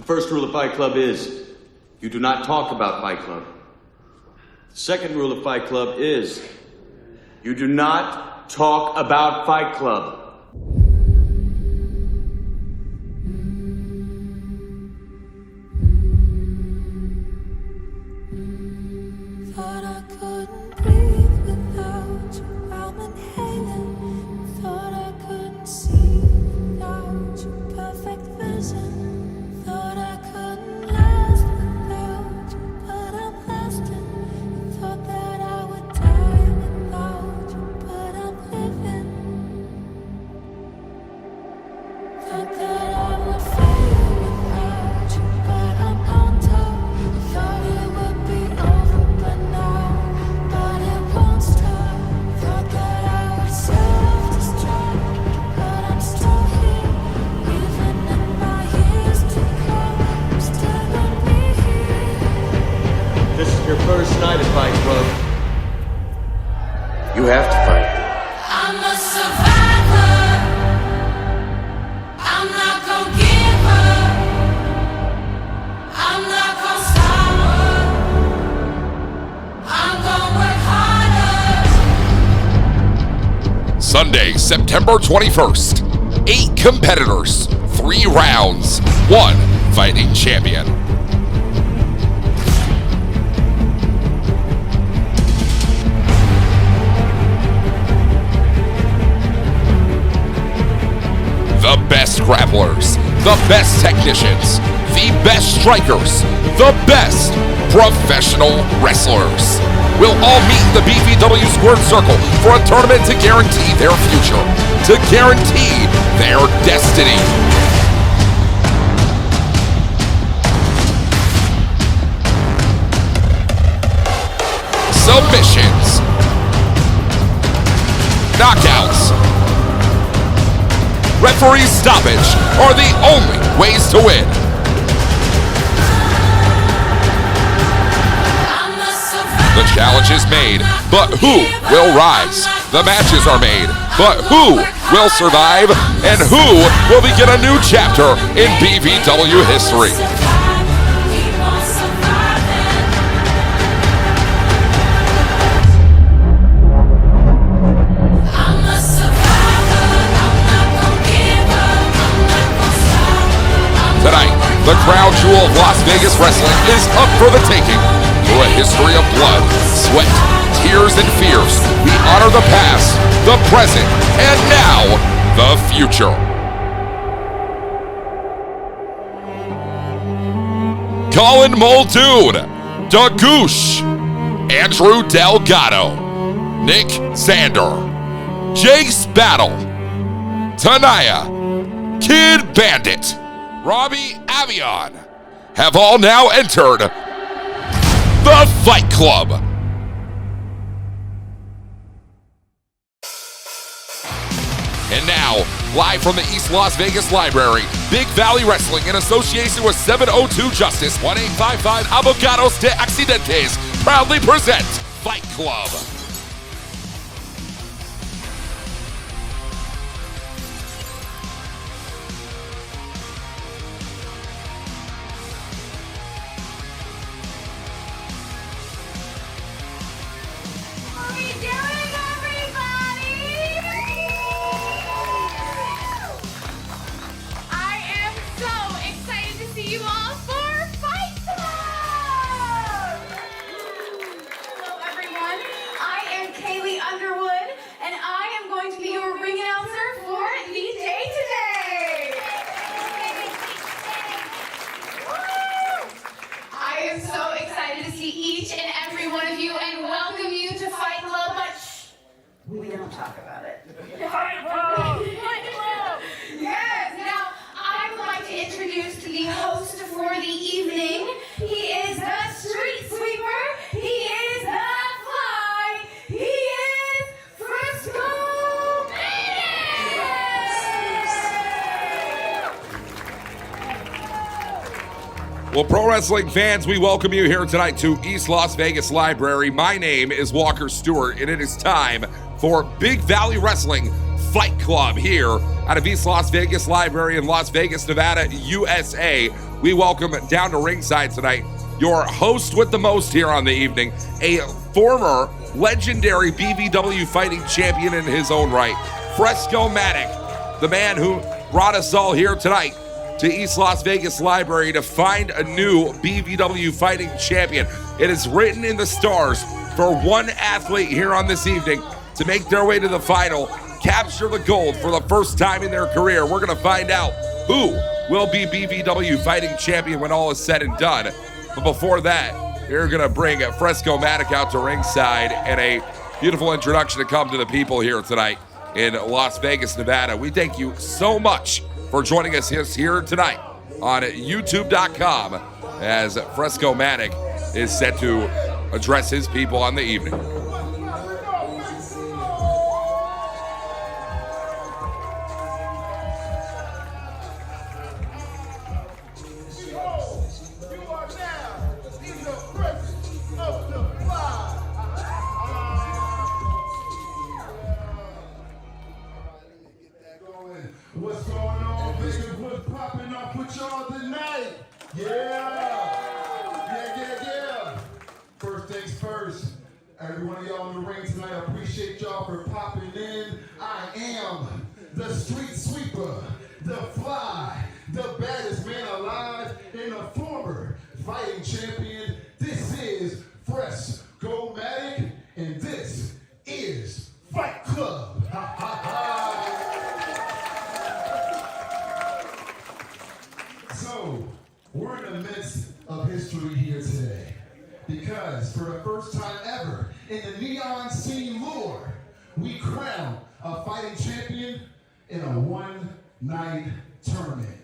first rule of Fight Club is you do not talk about Fight Club. The second rule of Fight Club is you do not talk about Fight Club. Thought I couldn't breathe without you. I'm inhaling. Thought I couldn't see without your perfect vision. Thought I couldn't last without you, but I'm lasting. Thought that I would die without you, but I'm living. Thought that I would fail without you, but I'm on top. Thought it would be over, but now, but it won't stop. Thought that I would self-destruct, but I'm still here. Even in my years to come, I'm still gonna be here. This is your first night at Fight Club. You have to fight. I'm a survivor. I'm not gonna give up. I'm not gonna stop up. I'm gonna work harder. Sunday, September 21st. 8 competitors, 3 rounds, 1 fighting champion. The best grapplers, the best technicians, the best strikers, the best professional wrestlers will all meet in the BVW Squared Circle for a tournament to guarantee their future, to guarantee their destiny. Submissions, knockouts, referee stoppage are the only ways to win. The challenge is made, but who will rise? The matches are made, but who will survive? And who will begin a new chapter in BVW history? Tonight, the crown jewel of Las Vegas wrestling is up for the taking. Through a history of blood, sweat, tears, and fears, we honor the past, the present, and now, the future. Colin Muldoon, GOOSH, Andrew Delgado, Nick Zander, Jace Battle, Taniah, Kid Bandit, Robbie AVION have all now entered the Fight Club. And now, live from the East Las Vegas Library, Big Valley Wrestling in association with 702 Justice, 1855 Abogados de Accidentes, proudly present Fight Club. You all for Fight Club! Hello everyone, I am Kaylee Underwood and I am going to be your ring announcer for the day today. I am so excited to see each and every one of you and welcome you to Fight Club, but shh, we don't talk about it. Fight Club! Fight Club! Yes, now I would like to introduce the host for the evening. He is the street sweeper. He is the fly. He is Frescomattic. Well, pro wrestling fans, we welcome you here tonight to East Las Vegas Library. My name is Walker Stewart, and it is time for Big Valley Wrestling Fight Club here out of East Las Vegas Library in Las Vegas, Nevada, USA. we welcome down to ringside tonight your host with the most here on the evening, a former legendary BVW Fighting Champion in his own right, Frescomattic, the man who brought us all here tonight to East Las Vegas Library to find a new BVW Fighting Champion. It is written in the stars for one athlete here on this evening to make their way to the final, capture the gold for the first time in their career. We're going to find out who will be BVW Fighting Champion when all is said and done. But before that, we're going to bring Frescomattic out to ringside and a beautiful introduction to come to the people here tonight in Las Vegas, Nevada. We thank you so much for joining us here tonight on YouTube.com as Frescomattic is set to address his people on the evening. What's going on, Vegas? What's popping off with y'all tonight? Yeah. First things first, every one of y'all in the ring tonight, I appreciate y'all for popping in. I am the street sweeper, the fly, the baddest man alive, and a former fighting champion. This is Frescomattic, and this is Fight Club. Ha ha ha. So, we're in the midst of history here today because for the first time ever in the neon scene lore, we crown a fighting champion in a one-night tournament.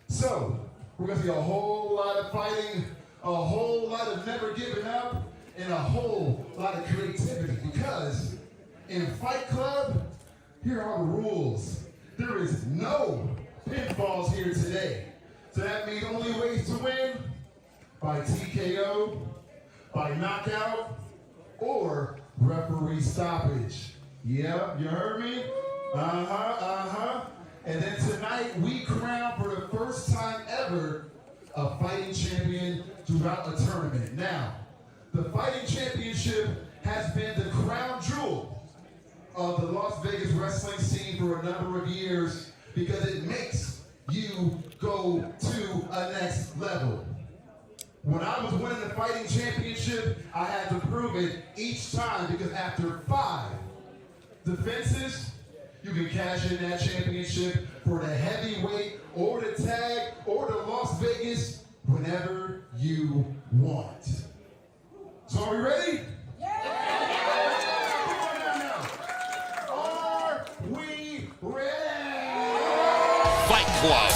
So, we're going to see a whole lot of fighting, a whole lot of never giving up, and a whole lot of creativity because in Fight Club, here are the rules. There is no pinfalls here today. So that means only ways to win: by TKO, by knockout, or referee stoppage. Yeah, you heard me? And then tonight we crown for the first time ever a fighting champion throughout a tournament. Now, the fighting championship has been the crown jewel of the Las Vegas wrestling scene for a number of years because it makes you go to a next level. When I was winning the fighting championship, I had to prove it each time because after 5 defenses, you can cash in that championship for the heavyweight or the tag or the Las Vegas whenever you want. So are we ready? Are we ready? Fight Club.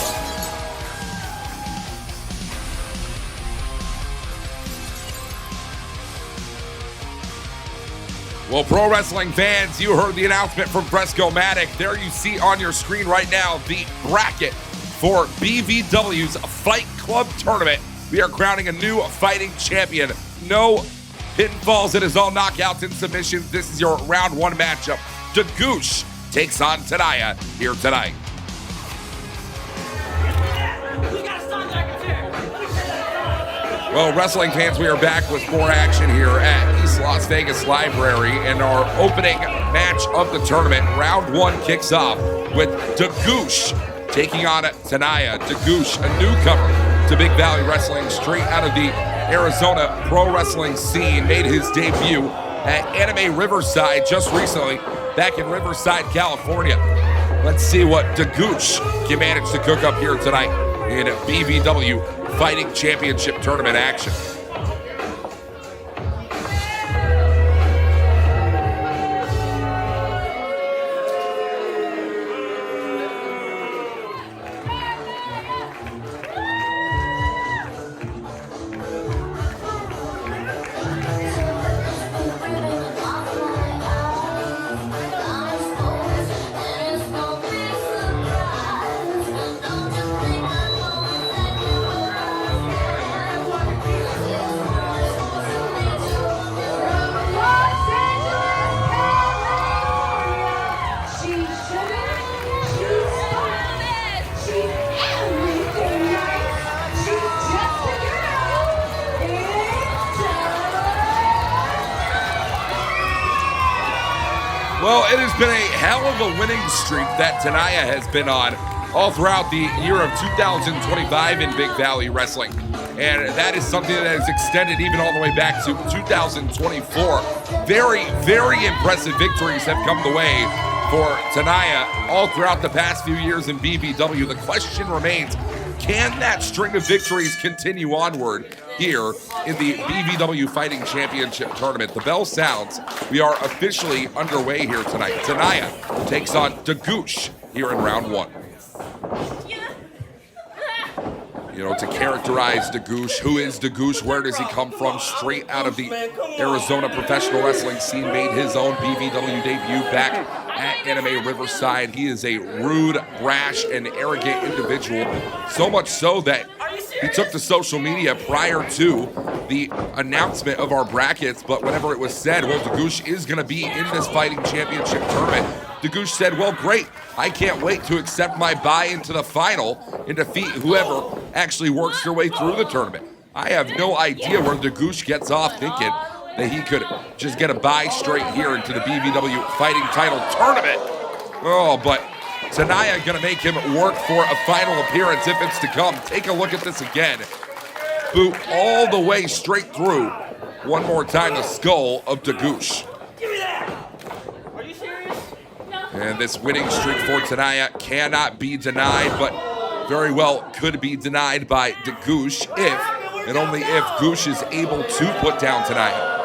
Well, pro wrestling fans, you heard the announcement from Frescomattic. There you see on your screen right now the bracket for BVW's Fight Club tournament. We are crowning a new fighting champion. No pinfalls, it is all knockouts and submissions. This is your round 1 matchup. GOOSH takes on Taniah here tonight. Well, wrestling fans, we are back with more action here at East Las Vegas Library, and our opening match of the tournament, round 1, kicks off with GOOSH taking on Taniah. GOOSH, a newcomer to Big Valley Wrestling, straight out of the Arizona pro wrestling scene, made his debut at Anime Riverside just recently, back in Riverside, California. Let's see what GOOSH can manage to cook up here tonight in BVW Fighting Championship tournament action. Well, it has been a hell of a winning streak that Taniah has been on all throughout the year of 2025 in Big Valley Wrestling. And that is something that has extended even all the way back to 2024. Very, very impressive victories have come the way for Taniah all throughout the past few years in BVW. The question remains, can that string of victories continue onward here in the BVW Fighting Championship Tournament? The bell sounds. We are officially underway here tonight. Taniah takes on GOOSH here in round one. You know, to characterize GOOSH, who is GOOSH? Where does he come from? Straight out of the Arizona professional wrestling scene, made his own BVW debut back at Anime Riverside. He is a rude, brash, and arrogant individual. So much so that he took to social media prior to the announcement of our brackets, but whenever it was said, well, GOOSH is going to be in this Fighting Championship tournament, GOOSH said, well, great, I can't wait to accept my bye into the final and defeat whoever actually works their way through the tournament. I have no idea where GOOSH gets off thinking that he could just get a bye straight here into the BVW Fighting Title Tournament. Oh, but Taniah gonna make him work for a final appearance if it's to come. Take a look at this again. Boot all the way straight through. One more time, the skull of GOOSH. Give me that! Are you serious? And this winning streak for Taniah cannot be denied, but very well could be denied by GOOSH if, and only if, GOOSH is able to put down Taniah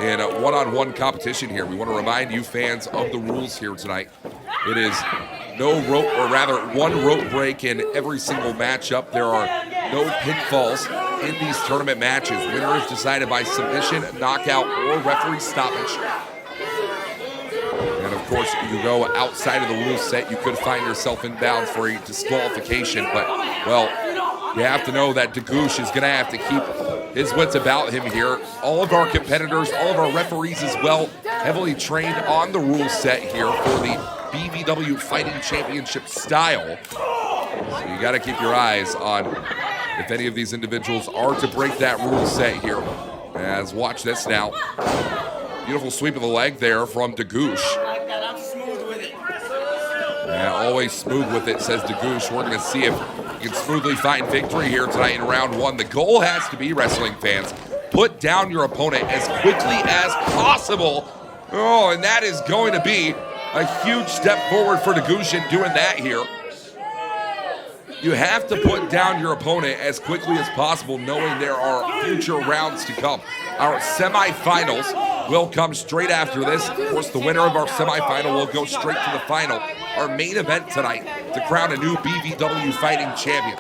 in a one-on-one competition here. We want to remind you fans of the rules here tonight. It is no rope, or rather one rope break in every single matchup. There are no pinfalls in these tournament matches. Winner is decided by submission, knockout, or referee stoppage. And of course, you go outside of the rule set, you could find yourself inbound for a disqualification. But, well, you have to know that GOOSH is going to have to keep his wits about him here. All of our competitors, all of our referees as well, heavily trained on the rule set here for the BVW Fighting Championship style. So you got to keep your eyes on if any of these individuals are to break that rule set here. As watch this now. Beautiful sweep of the leg there from GOOSH. I'm smooth with it. Yeah, always smooth with it, says GOOSH. We're going to see if he can smoothly find victory here tonight in round one. The goal has to be, wrestling fans, put down your opponent as quickly as possible. Oh, and that is going to be a huge step forward for GOOSH in doing that here. You have to put down your opponent as quickly as possible, knowing there are future rounds to come. Our semifinals will come straight after this. Of course, the winner of our semifinal will go straight to the final. Our main event tonight to crown a new BVW Fighting Champion.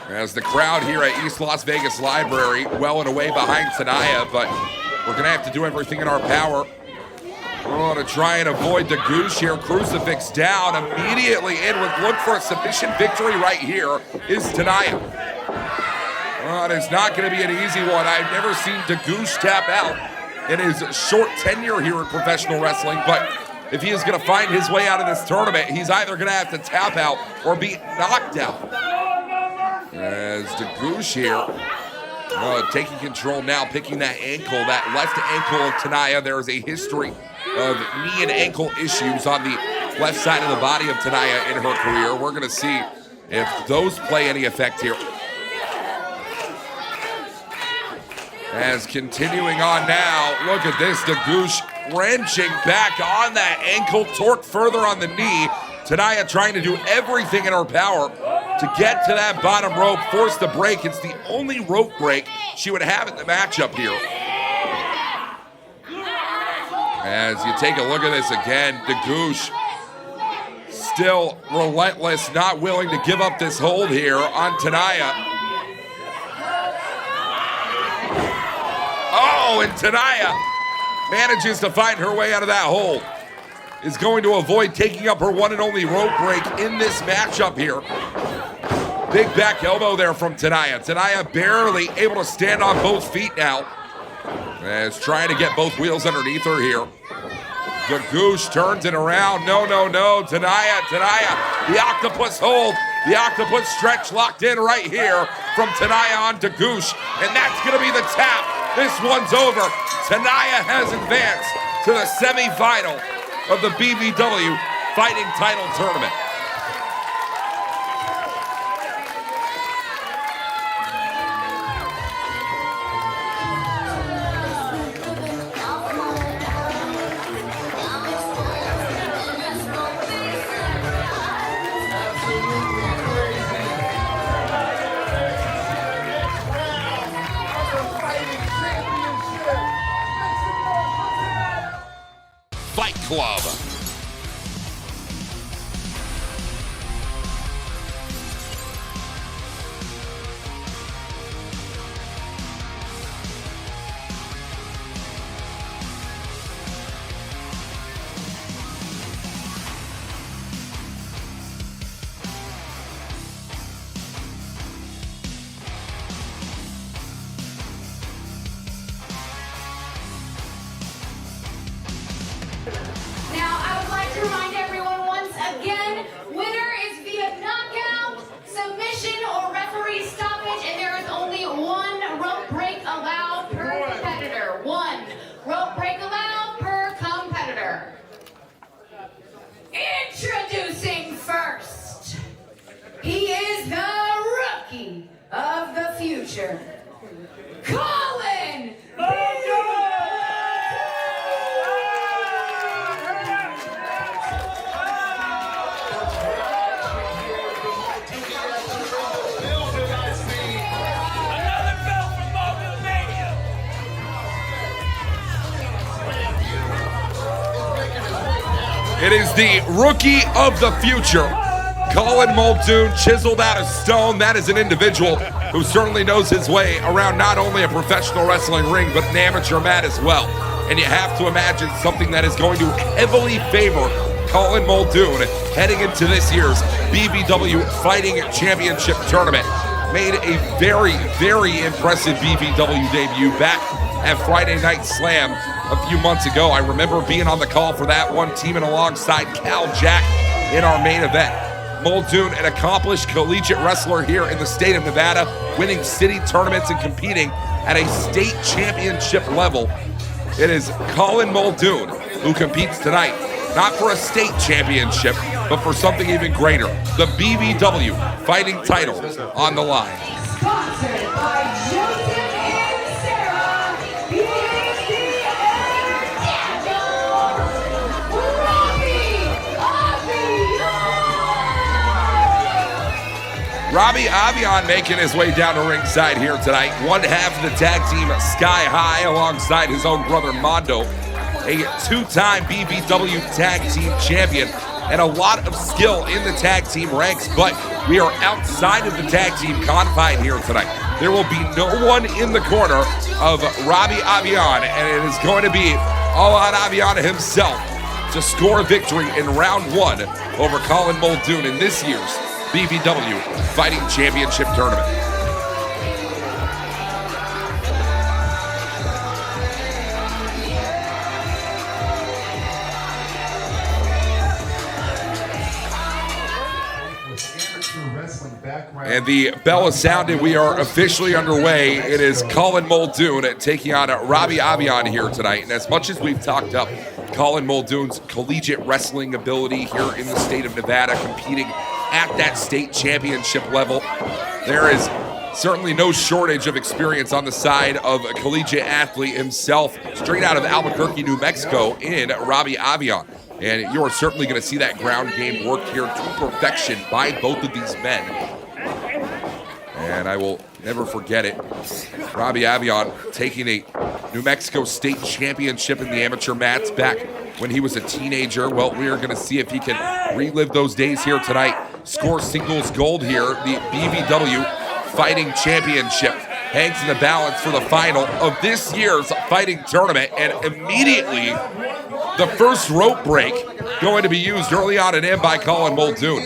As the crowd here at East Las Vegas Library well and away behind Taniah, but we're going to have to do everything in our power to try and avoid the GOOSH here. Crucifix down, immediately in with look for a submission victory right here is Taniah. It's not going to be an easy one. I've never seen GOOSH tap out in his short tenure here in professional wrestling, but if he is going to find his way out of this tournament, he's either going to have to tap out or be knocked out. As GOOSH here, taking control now, picking that ankle, that left ankle of Taniah. There is a history of knee and ankle issues on the left side of the body of Taniah in her career. We're going to see if those play any effect here. As continuing on now, look at this, GOOSH wrenching back on that ankle, torque further on the knee. Taniah trying to do everything in her power to get to that bottom rope, force the break. It's the only rope break she would have in the matchup here. As you take a look at this again, GOOSH still relentless, not willing to give up this hold here on Taniah. Oh, and Taniah manages to find her way out of that hold. Is going to avoid taking up her one and only rope break in this matchup here. Big back elbow there from Taniah. Taniah barely able to stand on both feet now. As trying to get both wheels underneath her here. GOOSH turns it around. No. Taniah. The octopus hold The octopus stretch locked in right here from Taniah on to GOOSH, and that's going to be the tap. This one's over. Taniah has advanced to the semifinal of the BVW Fighting Title Tournament. Fight Club. Now, I would like to remind everyone once again, winner is via knockout, submission, or referee stoppage, and there is only one rope break allowed per competitor. One rope break allowed per competitor. Introducing first, he is the rookie of the future, Colin. Another belt from Mobile Mania. It is the rookie of the future, Colin Muldoon, chiseled out of stone. That is an individual who certainly knows his way around not only a professional wrestling ring, but an amateur mat as well. And you have to imagine something that is going to heavily favor Colin Muldoon heading into this year's BVW Fighting Championship Tournament. Made a very, very impressive BVW debut back at Friday Night Slam a few months ago. I remember being on the call for that one, teaming alongside Cal Jack in our main event. Muldoon, an accomplished collegiate wrestler here in the state of Nevada, winning city tournaments and competing at a state championship level. It is Colin Muldoon who competes tonight, not for a state championship, but for something even greater, the BVW Fighting title on the line. Sponsored by Joseph and Sarah, Robbie Avion making his way down to ringside here tonight. One half of the tag team Sky High alongside his own brother Mondo, a two-time BVW tag team champion, and a lot of skill in the tag team ranks, but we are outside of the tag team confine here tonight. There will be no one in the corner of Robbie Avion, and it is going to be all on Avion himself to score a victory in round one over Colin Muldoon in this year's BVW Fighting Championship Tournament. And the bell is sounded. We are officially underway. It is Colin Muldoon taking on Robbie Avion here tonight. And as much as we've talked up Colin Muldoon's collegiate wrestling ability here in the state of Nevada, competing at that state championship level, there is certainly no shortage of experience on the side of a collegiate athlete himself, straight out of Albuquerque, New Mexico, in Robbie Avion. And you are certainly going to see that ground game worked here to perfection by both of these men. And I will never forget it. Robbie Avion taking a New Mexico State Championship in the amateur mats back when he was a teenager. Well, we are going to see if he can relive those days here tonight. Score singles gold here. The BVW Fighting Championship hangs in the balance for the final of this year's fighting tournament. And immediately, the first rope break going to be used early on and in by Colin Muldoon.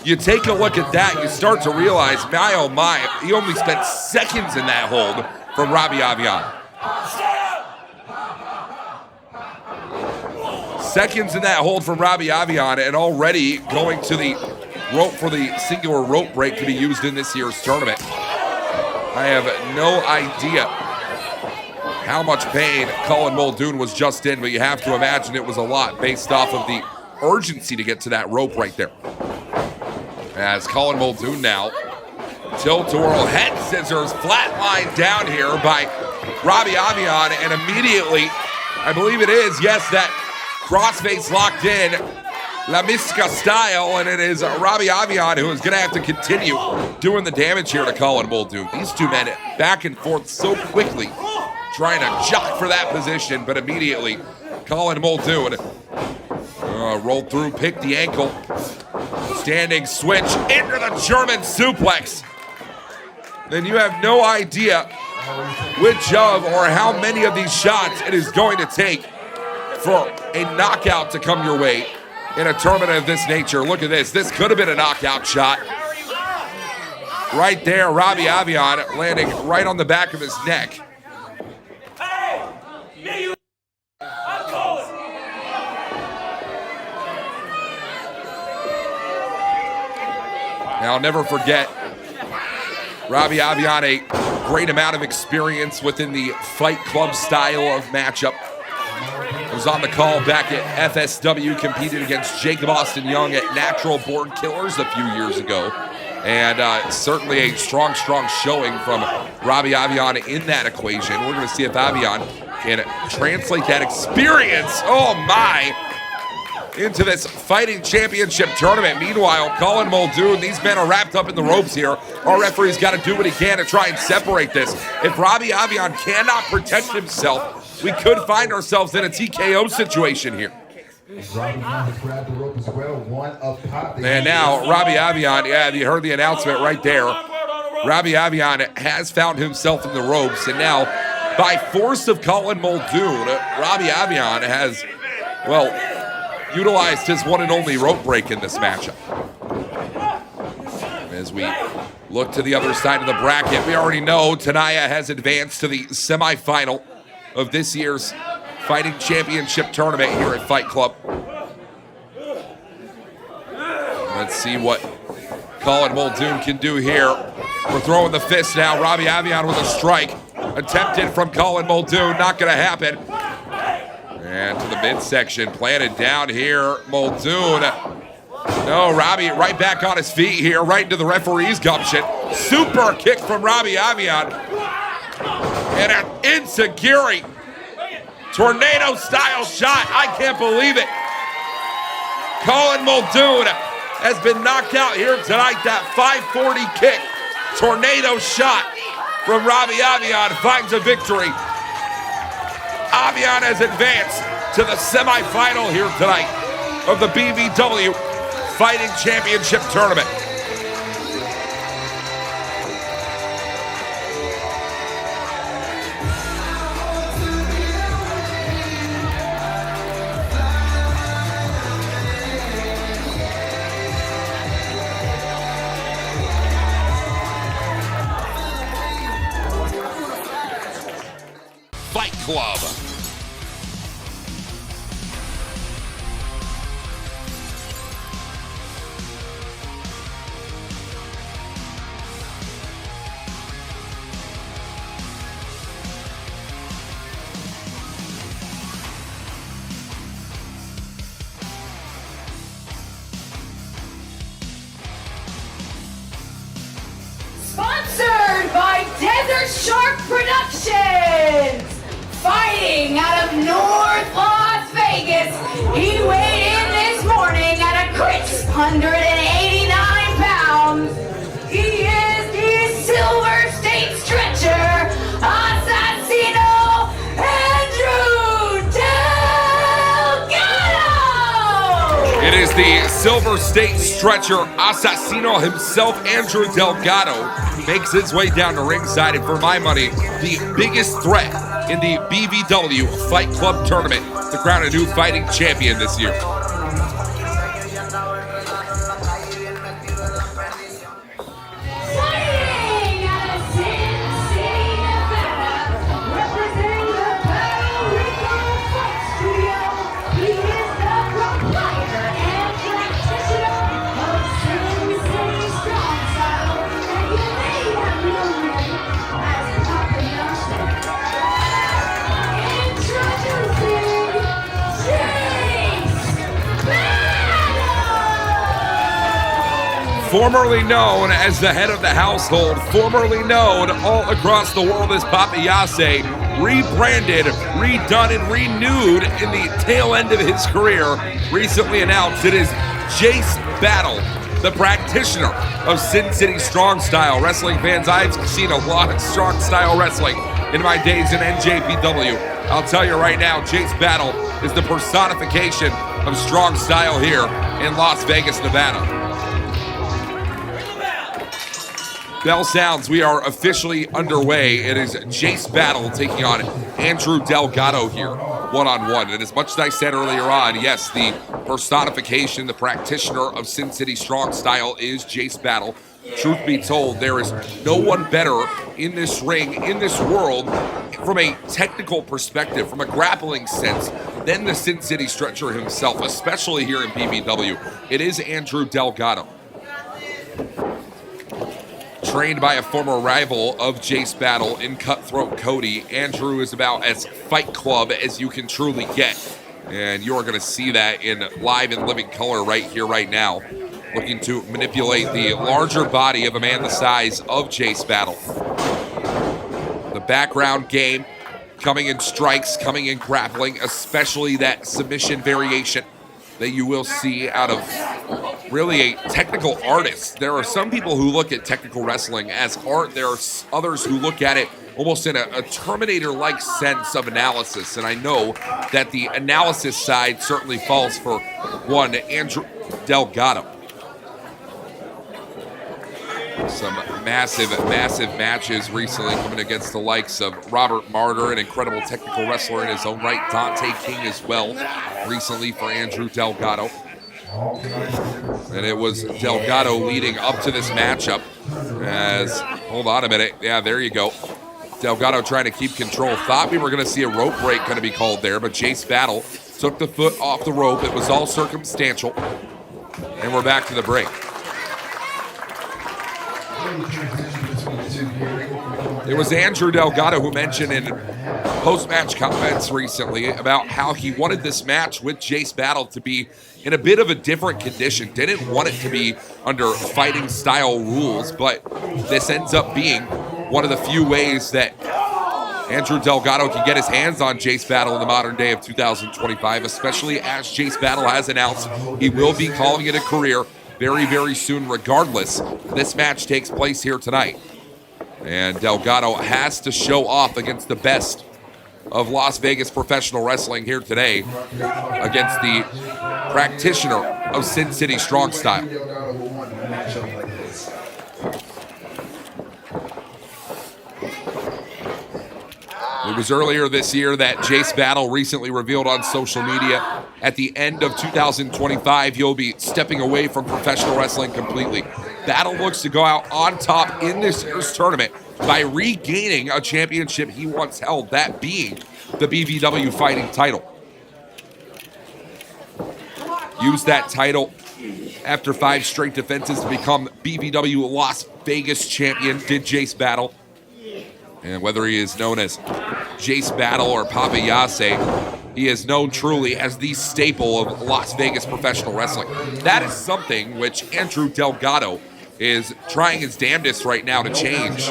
You take a look at that, you start to realize, my oh my, he only spent seconds in that hold from Robbie Avion. Seconds in that hold from Robbie Avion, and already going to the rope for the singular rope break to be used in this year's tournament. I have no idea how much pain Colin Muldoon was just in, but you have to imagine it was a lot based off of the urgency to get to that rope right there. As Colin Muldoon now, tilt-a-whirl, head scissors, flatline down here by Robbie Avion, and immediately, I believe it is, yes, that crossface locked in, La Misca style, and it is Robbie Avion who is going to have to continue doing the damage here to Colin Muldoon. These two men back and forth so quickly, trying to jock for that position, but immediately Colin Muldoon rolled through, picked the ankle, standing switch into the German suplex. Then you have no idea which of or how many of these shots it is going to take for a knockout to come your way in a tournament of this nature. Look at this. This could have been a knockout shot. Right there, Robbie Avion landing right on the back of his neck. Now, I'll never forget Robbie Avion, a great amount of experience within the Fight Club style of matchup. Was on the call back at FSW, competed against Jacob Austin Young at Natural Born Killers a few years ago. And certainly a strong showing from Robbie Avion in that equation. We're going to see if Avion can translate that experience, oh my, into this fighting championship tournament. Meanwhile, Colin Muldoon, these men are wrapped up in the ropes here. Our referee's got to do what he can to try and separate this. If Robbie Avion cannot protect himself, we could find ourselves in a TKO situation here. And now, Robbie Avion, yeah, you heard the announcement right there. Robbie Avion has found himself in the ropes, and now, by force of Colin Muldoon, Robbie Avion has, well, utilized his one and only rope break in this matchup. As we look to the other side of the bracket, we already know Taniah has advanced to the semifinal of this year's Fighting Championship tournament here at Fight Club. Let's see what Colin Muldoon can do here. We're throwing the fist now. Robbie Avion with a strike. Attempted from Colin Muldoon, not gonna happen. And to the midsection, planted down here, Muldoon. No, Robbie right back on his feet here, right into the referee's gumption. Super kick from Robbie Avion. And an enziguri tornado style shot. I can't believe it. Colin Muldoon has been knocked out here tonight. That 540 kick, tornado shot from Robbie Avion finds a victory. Avion has advanced to the semifinal here tonight of the BVW Fighting Championship Tournament. Fight Club. Sponsored by Desert Shark Productions. Fighting out of North Las Vegas, he weighed in this morning at a crisp 189 pounds. He is the Silver State Stretcher, Assassino Andrew Delgado! It is the Silver State Stretcher Assassino himself, Andrew Delgado, makes his way down to ringside, and for my money, the biggest threat in the BVW Fight Club tournament to crown a new fighting champion this year. formerly known as the head of the household, formerly known all across the world as Papayase, rebranded, redone, and renewed in the tail end of his career, recently announced it is Jace Battle, the practitioner of Sin City Strong Style. Wrestling fans, I've seen a lot of strong style wrestling in my days in NJPW. I'll tell you right now, Jace Battle is the personification of strong style here in Las Vegas, Nevada. Bell sounds, we are officially underway. It is Jace Battle taking on Andrew Delgado here, one-on-one. And as much as I said earlier on, yes, the personification, the practitioner of Sin City Strong Style is Jace Battle. Truth be told, there is no one better in this ring, in this world, from a technical perspective, from a grappling sense, than the Sin City Stretcher himself, especially here in BVW. It is Andrew Delgado. Trained by a former rival of Jace Battle in Cutthroat Cody, Andrew is about as Fight Club as you can truly get. And you're going to see that in live and living color right here, right now. Looking to manipulate the larger body of a man the size of Jace Battle. The background game, coming in strikes, coming in grappling, especially that submission variation that you will see out of really a technical artist. There are some people who look at technical wrestling as art. There are others who look at it almost in a Terminator-like sense of analysis. And I know that the analysis side certainly falls for one Andrew Delgado. Some massive matches recently coming against the likes of Robert Martyr, an incredible technical wrestler in his own right, Dante King as well, recently for Andrew Delgado. And it was Delgado leading up to this matchup as, hold on a minute, yeah, there you go. Delgado trying to keep control. Thought we were going to see a rope break going to be called there, but Jace Battle took the foot off the rope. It was all circumstantial. And we're back to the break. It was Andrew Delgado who mentioned in post-match comments recently about how he wanted this match with Jace Battle to be in a bit of a different condition. Didn't want it to be under fighting style rules, but this ends up being one of the few ways that Andrew Delgado can get his hands on Jace Battle in the modern day of 2025, especially as Jace Battle has announced he will be calling it a career very, very soon regardless. This match takes place here tonight. And Delgado has to show off against the best of Las Vegas professional wrestling here today against the practitioner of Sin City Strong Style. It was earlier this year that Jace Battle recently revealed on social media at the end of 2025 he'll be stepping away from professional wrestling completely. Battle looks to go out on top in this year's tournament by regaining a championship he once held, that being the BVW Fighting title. Used that title after 5 straight defenses to become BVW Las Vegas champion, did Jace Battle. And whether he is known as Jace Battle or Papayase, he is known truly as the staple of Las Vegas professional wrestling. That is something which Andrew Delgado is trying his damnedest right now to change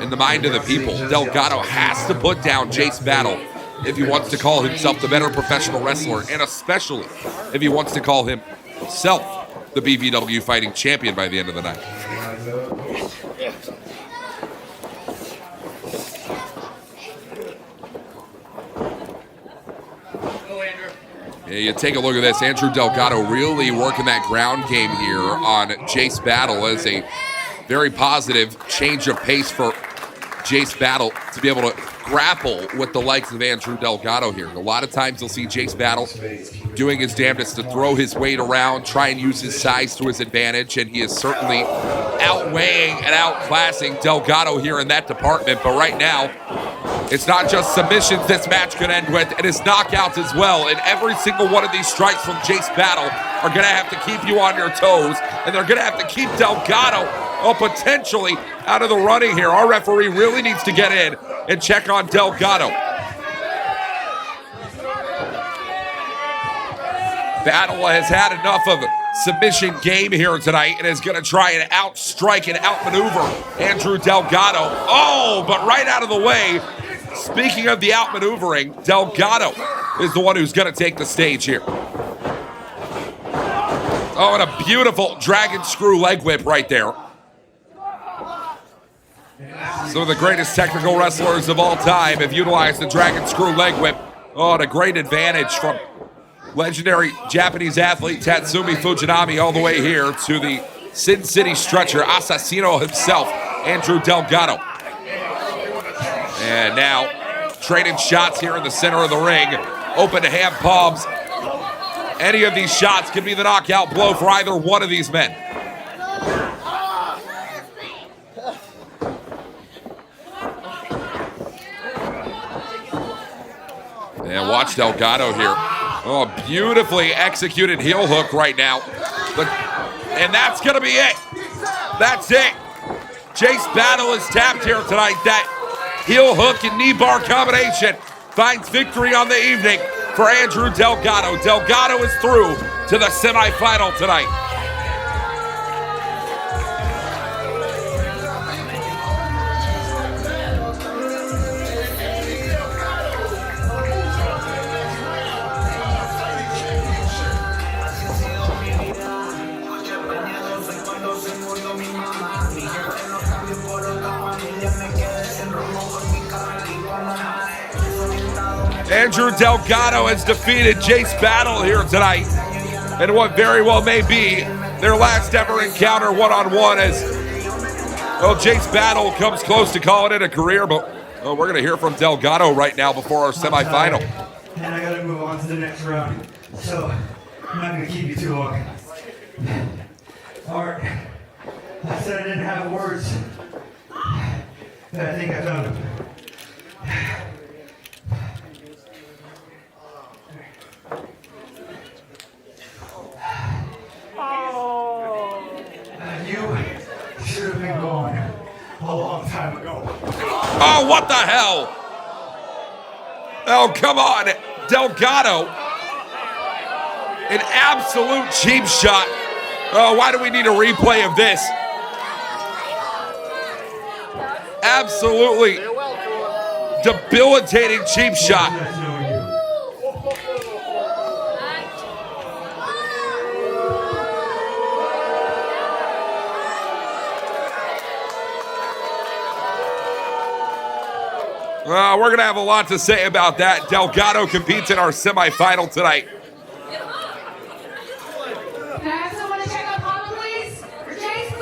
in the mind of the people. Delgado has to put down Jace Battle if he wants to call himself the better professional wrestler, and especially if he wants to call himself the BVW Fighting Champion by the end of the night. Yeah, you take a look at this. Andrew Delgado really working that ground game here on Jace Battle as a very positive change of pace for Jace Battle to be able to grapple with the likes of Andrew Delgado here. A lot of times you'll see Jace Battle doing his damnedest to throw his weight around, try and use his size to his advantage, and he is certainly outweighing and outclassing Delgado here in that department. But right now, it's not just submissions this match could end with, it is knockouts as well. And every single one of these strikes from Jace Battle are going to have to keep you on your toes, and they're going to have to keep Delgado potentially out of the running here. Our referee really needs to get in and check on Delgado. Battle has had enough of submission game here tonight and is going to try and outstrike and outmaneuver Andrew Delgado. Oh, but right out of the way, speaking of the outmaneuvering, Delgado is the one who's going to take the stage here. Oh, and a beautiful dragon screw leg whip right there. Some of the greatest technical wrestlers of all time have utilized the dragon screw leg whip. Oh, and a great advantage from legendary Japanese athlete Tatsumi Fujinami all the way here to the Sin City stretcher, Assassino himself, Andrew Delgado. And now, trading shots here in the center of the ring. Open hand palms. Any of these shots could be the knockout blow for either one of these men. And watch Delgado here. Oh, beautifully executed heel hook right now. And that's going to be it. That's it. Jace Battle is tapped here tonight. That heel hook and knee bar combination finds victory on the evening for Andrew Delgado. Delgado is through to the semifinal tonight. Andrew Delgado has defeated Jace Battle here tonight in what very well may be their last ever encounter one-on-one as Jace Battle comes close to calling it a career, but we're going to hear from Delgado right now before our semifinal. And I got to move on to the next round, so I'm not going to keep you too long. Art, I said I didn't have words, but I think I found them. You should have been gone a long time ago. Oh, what the hell? Oh, come on. Delgado. An absolute cheap shot. Oh, why do we need a replay of this? Absolutely debilitating cheap shot. We're going to have a lot to say about that. Delgado competes in our semifinal tonight. Can I have someone to check on Colin, please? Or Jace,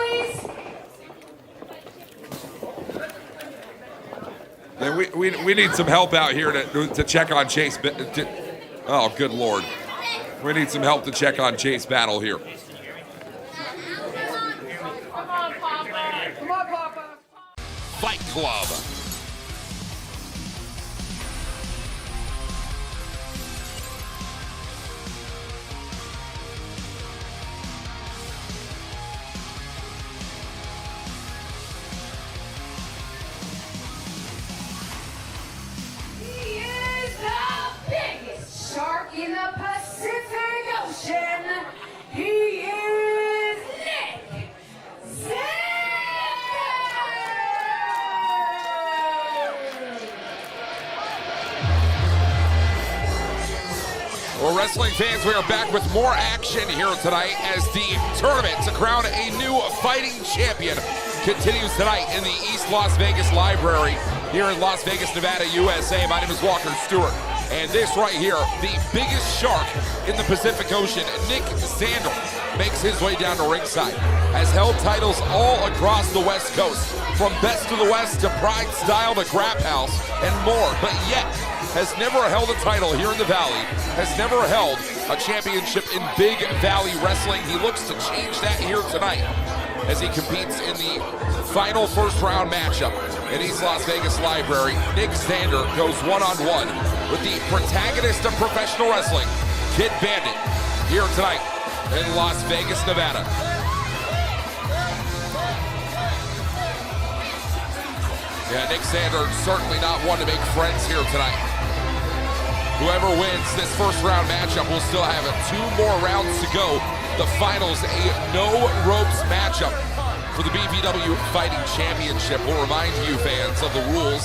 please? And we need some help out here to check on Jace. Oh, good Lord. We need some help to check on Jace Battle here. Come on, Papa. Come on, Papa. Fight Club. Shark in the Pacific Ocean. He is Nick Zander. Well, wrestling fans, we are back with more action here tonight as the tournament to crown a new fighting champion continues tonight in the East Las Vegas Library here in Las Vegas, Nevada, USA. My name is Walker Stewart. And this right here, the biggest shark in the Pacific Ocean, Nick Zander, makes his way down to ringside. Has held titles all across the West Coast, from Best of the West to Pride Style to Crap House and more, but yet has never held a title here in the Valley, has never held a championship in Big Valley Wrestling. He looks to change that here tonight as he competes in the final first round matchup in East Las Vegas Library. Nick Zander goes one-on-one with the protagonist of professional wrestling, Kid Bandit, here tonight in Las Vegas, Nevada. Yeah, Nick Zander certainly not one to make friends here tonight. Whoever wins this first round matchup will still have 2 more rounds to go the finals, a no-ropes matchup for the BVW Fighting Championship. We'll remind you fans of the rules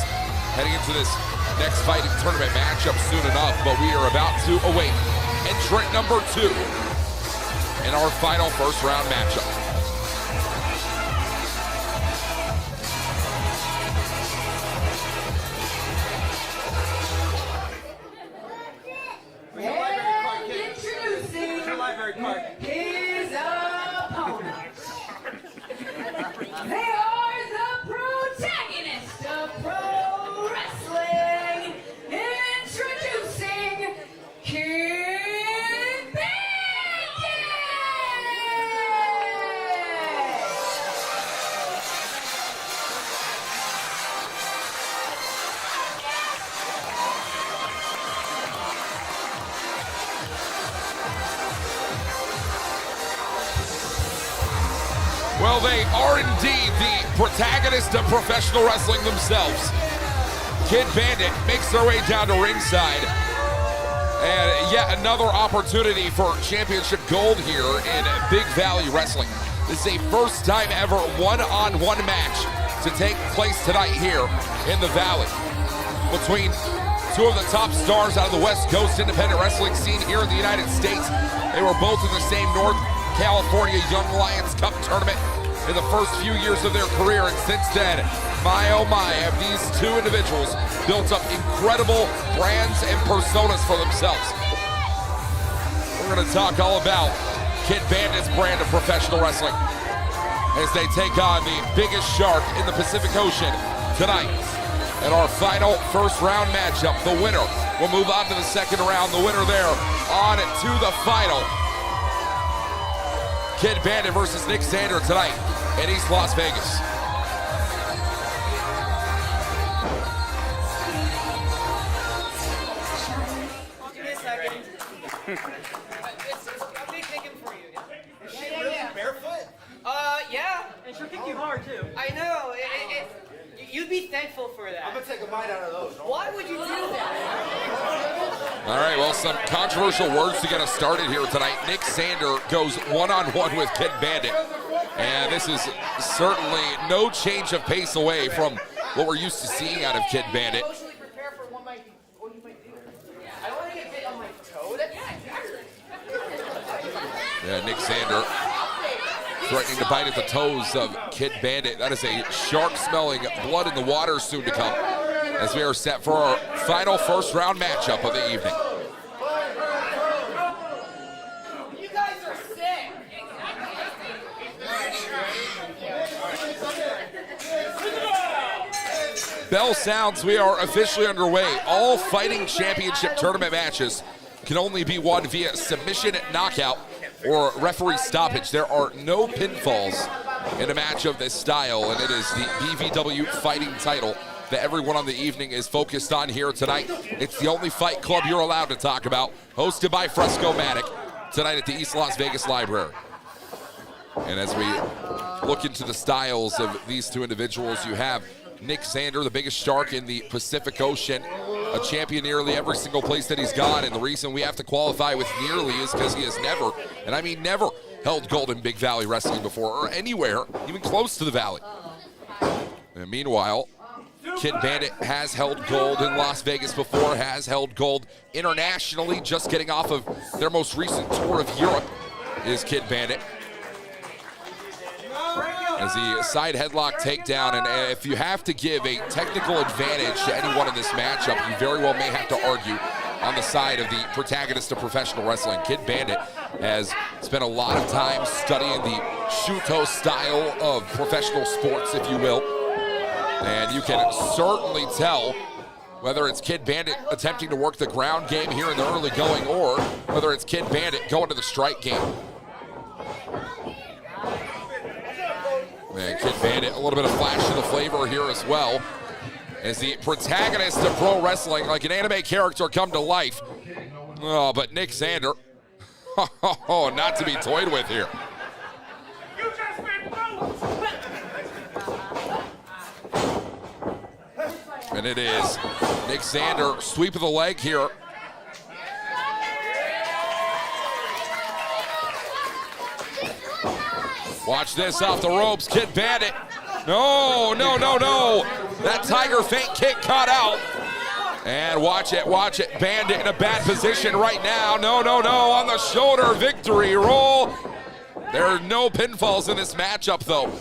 heading into this next fighting tournament matchup soon enough, but we are about to await entrant number 2 in our final first round matchup. And introducing his opponent. They are the protagonists of pro wrestling. Introducing Kid Bandit! Well, they are indeed the protagonists of professional wrestling themselves. Kid Bandit makes their way down to ringside. And yet another opportunity for championship gold here in Big Valley Wrestling. This is a first time ever one-on-one match to take place tonight here in the Valley between two of the top stars out of the West Coast independent wrestling scene here in the United States. They were both in the same North California Young Lions Cup tournament in the first few years of their career, and since then, my oh my, have these two individuals built up incredible brands and personas for themselves. We're going to talk all about Kid Bandit's brand of professional wrestling as they take on the biggest shark in the Pacific Ocean tonight. In our final first round matchup, the winner will move on to the second round. The winner there on to the final. Kid Bandit versus Nick Zander tonight in East Las Vegas. Give me a second. I'll be thinking for you. Is she really barefoot? Yeah. And she'll kick you hard too. I know. You'd be thankful for that. I'm gonna take a bite out of those. Why would you do that? All right, well, some controversial words to get us started here tonight. Nick Zander goes one-on-one with Kid Bandit. And this is certainly no change of pace away from what we're used to seeing out of Kid Bandit. Emotionally prepare for what you might do. I don't want to get bit on my toe. Yeah, Nick Zander threatening to bite at the toes of Kid Bandit. That is a shark-smelling blood in the water soon to come as we are set for our final first round matchup of the evening. You guys are sick. Bell sounds, we are officially underway. All Fighting Championship tournament matches can only be won via submission, knockout, or referee stoppage. There are no pinfalls in a match of this style, and it is the BVW Fighting title that everyone on the evening is focused on here tonight. It's the only fight club you're allowed to talk about, hosted by Frescomattic tonight at the East Las Vegas Library. And as we look into the styles of these two individuals, you have Nick Zander, the biggest shark in the Pacific Ocean, a champion nearly every single place that he's gone. And the reason we have to qualify with nearly is because he has never, and I mean never, held gold in Big Valley Wrestling before, or anywhere even close to the Valley. And meanwhile, Kid Bandit has held gold in Las Vegas before, has held gold internationally, just getting off of their most recent tour of Europe is Kid Bandit. As the side headlock takedown, and if you have to give a technical advantage to anyone in this matchup, you very well may have to argue on the side of the protagonist of professional wrestling. Kid Bandit has spent a lot of time studying the Shuto style of professional sports, if you will. And you can certainly tell whether it's Kid Bandit attempting to work the ground game here in the early going, or whether it's Kid Bandit going to the strike game. And Kid Bandit, a little bit of flash to the flavor here as well, as the protagonist of pro wrestling, like an anime character come to life. Oh, but Nick Zander, not to be toyed with here. You just been moved. And it is Nick Zander, sweep of the leg here. Watch this off the ropes, Kid Bandit. No, no, no, no. That Tiger feint kick caught out. And watch it, Bandit in a bad position right now. No, no, no, on the shoulder, victory roll. There are no pinfalls in this matchup though.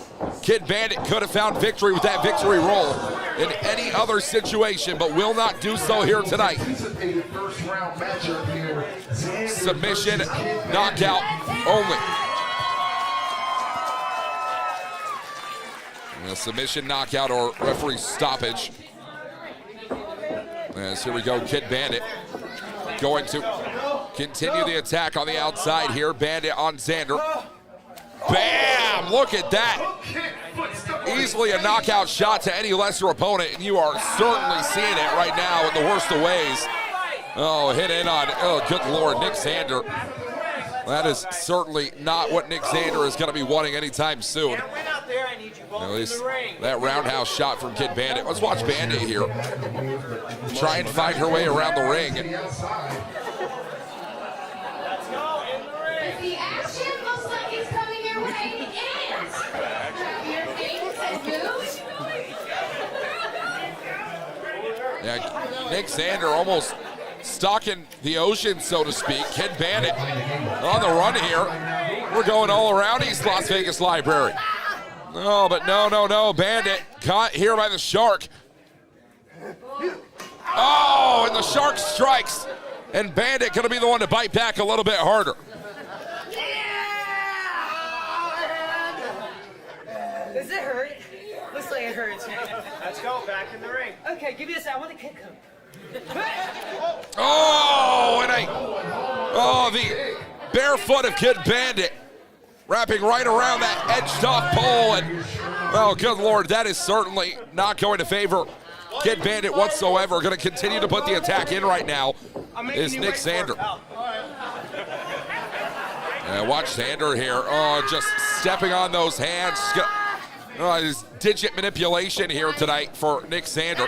Kid Bandit could have found victory with that victory roll in any other situation, but will not do so here tonight. Submission, knockout only. A submission, knockout, or referee stoppage. As here we go, Kid Bandit going to continue the attack on the outside here. Bandit on Xander. Bam! Look at that. Easily a knockout shot to any lesser opponent, and you are certainly seeing it right now in the worst of ways. Oh, hit in on, oh, good Lord, Nick Xander. That is certainly not what Nick Xander is going to be wanting anytime soon. At least that roundhouse shot from Kid Bandit. Let's watch Bandit here. Try and find her way around the ring. The action looks like it's coming your way. And your name says GOOSH. Yeah, Nick Xander almost stalking the ocean, so to speak. Kid Bandit on the run here. We're going all around East Las Vegas Library. No, but no, no, no. Bandit caught here by the shark. Oh, and the shark strikes. And Bandit going to be the one to bite back a little bit harder. Does it hurt? Looks like it hurts. Let's go, back in the ring. Okay, give me a second. I want the kick come. Oh, and the bare foot of Kid Bandit wrapping right around that edged off pole. And, oh, good Lord, that is certainly not going to favor Kid Bandit whatsoever. Going to continue to put the attack in right now is Nick Xander. And watch Xander here. Oh, just stepping on those hands. His digit manipulation here tonight for Nick Xander.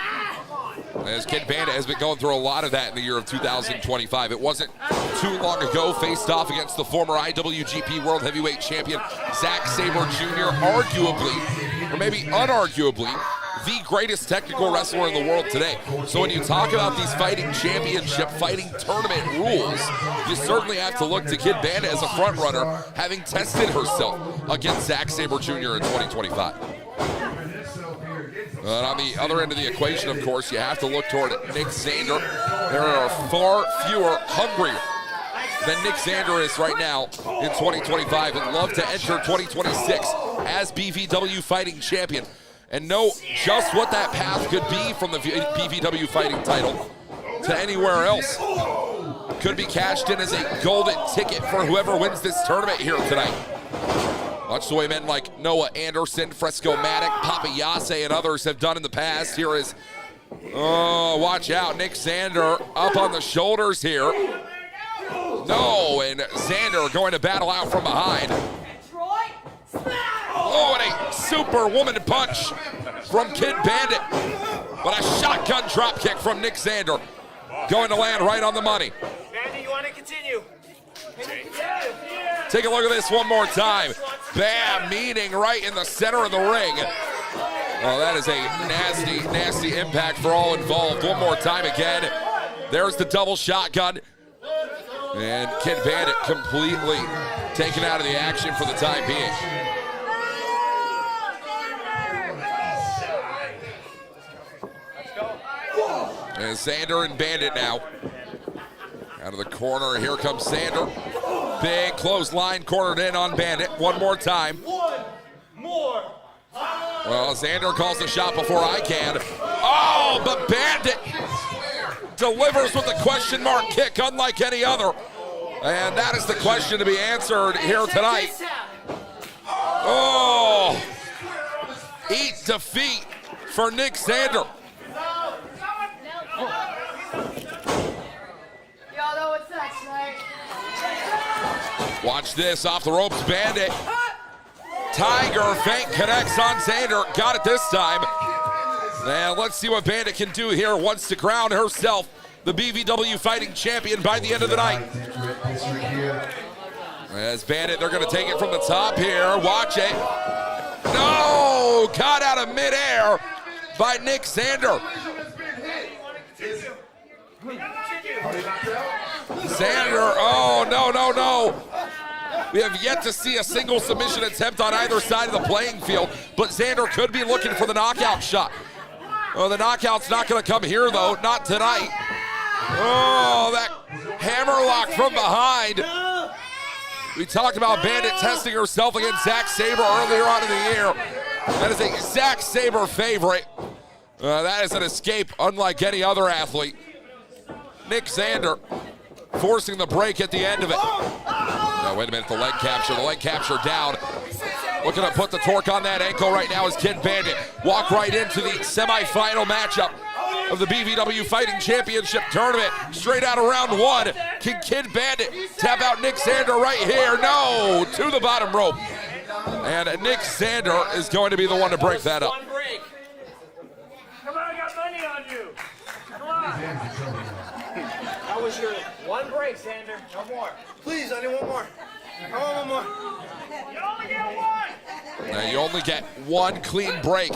As Kid Bandit has been going through a lot of that in the year of 2025. It wasn't too long ago, faced off against the former IWGP World Heavyweight Champion, Zack Sabre Jr., arguably, or maybe unarguably, the greatest technical wrestler in the world today. So when you talk about these fighting championship, fighting tournament rules, you certainly have to look to Kid Bandit as a front runner, having tested herself against Zack Sabre Jr. in 2025. But on the other end of the equation, of course, you have to look toward Nick Xander. There are far fewer hungrier than Nick Xander is right now in 2025 and love to enter 2026 as BVW Fighting Champion and know just what that path could be from the BVW Fighting title to anywhere else. Could be cashed in as a golden ticket for whoever wins this tournament here tonight. Much the way men like Noah Anderson, Frescomattic, Papa Yase, and others have done in the past. Here is, oh, watch out, Nick Xander up on the shoulders here. No, and Xander going to battle out from behind. Oh, and a superwoman punch from Kid Bandit. But a shotgun drop kick from Nick Xander. Going to land right on the money. Bandit, you want to continue? Take a look at this one more time. Bam, meeting right in the center of the ring. Oh, that is a nasty, nasty impact for all involved. One more time again. There's the double shotgun. And Kid Bandit completely taken out of the action for the time being. And Xander and Bandit now. Out of the corner, here comes Xander. Big clothesline cornered in on Bandit. One more time. One more. Well, Xander calls the shot before I can. Oh, but Bandit delivers with a question mark kick unlike any other. And that is the question to be answered here tonight. Oh, eat defeat for Nick Xander. Y'all know what's next, right? Watch this, off the ropes, Bandit. Tiger feint connects on Xander. Got it this time. And let's see what Bandit can do here. Wants to crown herself the BVW Fighting Champion by the end of the night. As Bandit, they're going to take it from the top here. Watch it. No! Caught out of midair by Nick Zander. Zander, oh, no. We have yet to see a single submission attempt on either side of the playing field, but Zander could be looking for the knockout shot. Oh, the knockout's not going to come here, though. Not tonight. Oh, that hammerlock from behind. We talked about Bandit testing herself against Zack Sabre earlier on in the year. That is a Zack Sabre favorite. That is an escape unlike any other athlete. Nick Zander forcing the break at the end of it. Oh, wait a minute, the leg capture down. Looking to put the torque on that ankle right now is Kid Bandit. Walk right into the semifinal matchup of the BVW Fighting Championship tournament. Straight out of round one. Can Kid Bandit tap out Nick Zander right here? No, to the bottom rope. And Nick Zander is going to be the one to break that up. One break. Come on, I got money on you. Come on. That was your one break, Zander. No more. Please, I need one more. Come on, one more. You only get one. Now you only get one clean break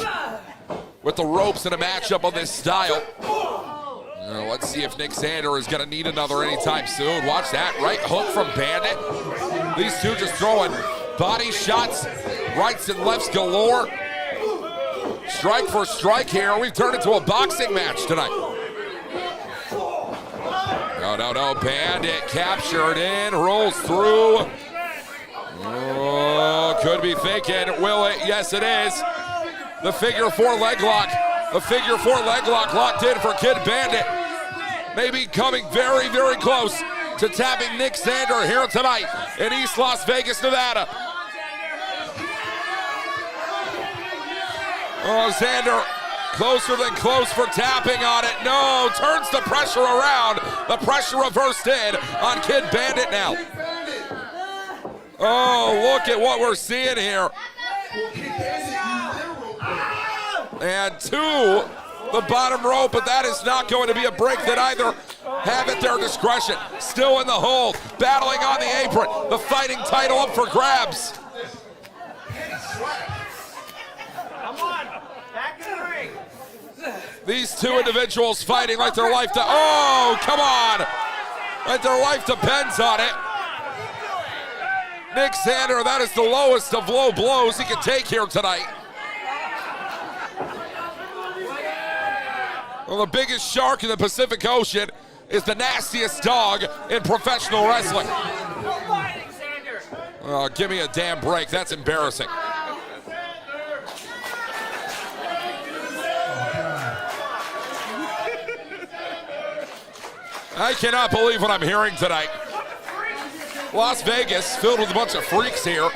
with the ropes in a matchup of this style. Let's see if Nick Zander is going to need another anytime soon. Watch that right hook from Bandit. These two just throwing body shots, rights and lefts galore. Strike for strike here. We've turned into a boxing match tonight. No. Bandit captured in, rolls through. Oh, could be faking. Will it? Yes, it is. The figure four leg lock. The figure four leg lock locked in for Kid Bandit. Maybe coming very, very close to tapping Nick Zander here tonight in East Las Vegas, Nevada. Oh, Zander closer than close for tapping on it. No, turns the pressure around. The pressure reversed in on Kid Bandit now. Oh, look at what we're seeing here. And to the bottom rope, but that is not going to be a break that either have at their discretion. Still in the hold, battling on the apron. The fighting title up for grabs. Come on. Back in the ring. These two individuals fighting like their life oh, come on. Like their life depends on it. Nick Zander, that is the lowest of low blows he can take here tonight. Well, the biggest shark in the Pacific Ocean is the nastiest dog in professional wrestling. Oh, give me a damn break. That's embarrassing. I cannot believe what I'm hearing tonight. Las Vegas filled with a bunch of freaks here.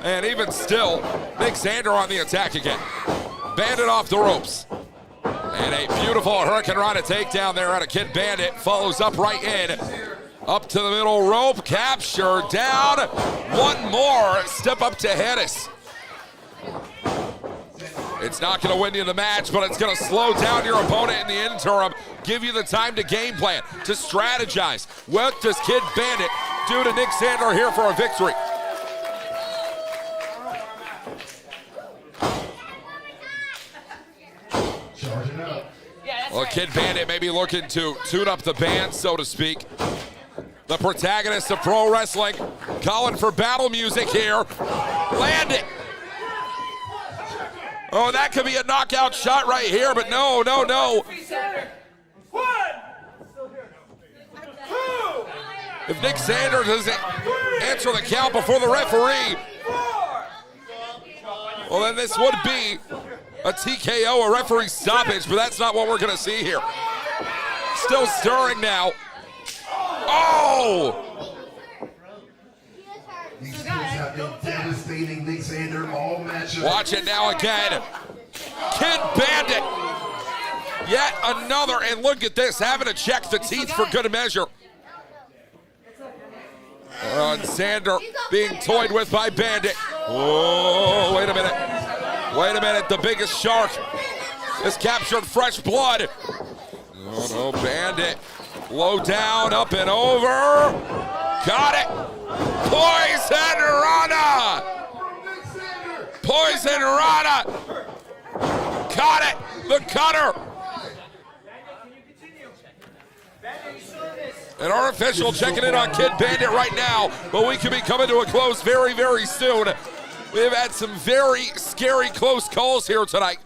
And even still, Nick Zander on the attack again. Bandit off the ropes. And a beautiful Hurricane Rana takedown there out of Kid Bandit. Follows up right in. Up to the middle rope. Capture down. One more. Step up to Hedis. It's not going to win you the match, but it's going to slow down your opponent in the interim. Give you the time to game plan, to strategize. What does Kid Bandit do to Nick Zander here for a victory? Well, Kid Bandit may be looking to tune up the band, so to speak. The protagonist of pro wrestling, calling for battle music here. Land it. Oh, that could be a knockout shot right here, but no. If Nick Zander doesn't answer the count before the referee, well, then this would be a TKO, a referee stoppage, but that's not what we're going to see here. Still stirring now. Oh! These kids have been devastating Nick Zander all matchup. Watch it now again. Kid Bandit. Yet another, and look at this, having to check the teeth for good measure. And Zander being toyed with by Bandit. Oh, wait a minute, the biggest shark has captured fresh blood. Oh no, Bandit. Low down, up and over. Got it. Poison Rana! Poison Rana! Caught it! The cutter! And our official checking in on Kid Bandit right now, but we could be coming to a close very, very soon. We have had some very scary close calls here tonight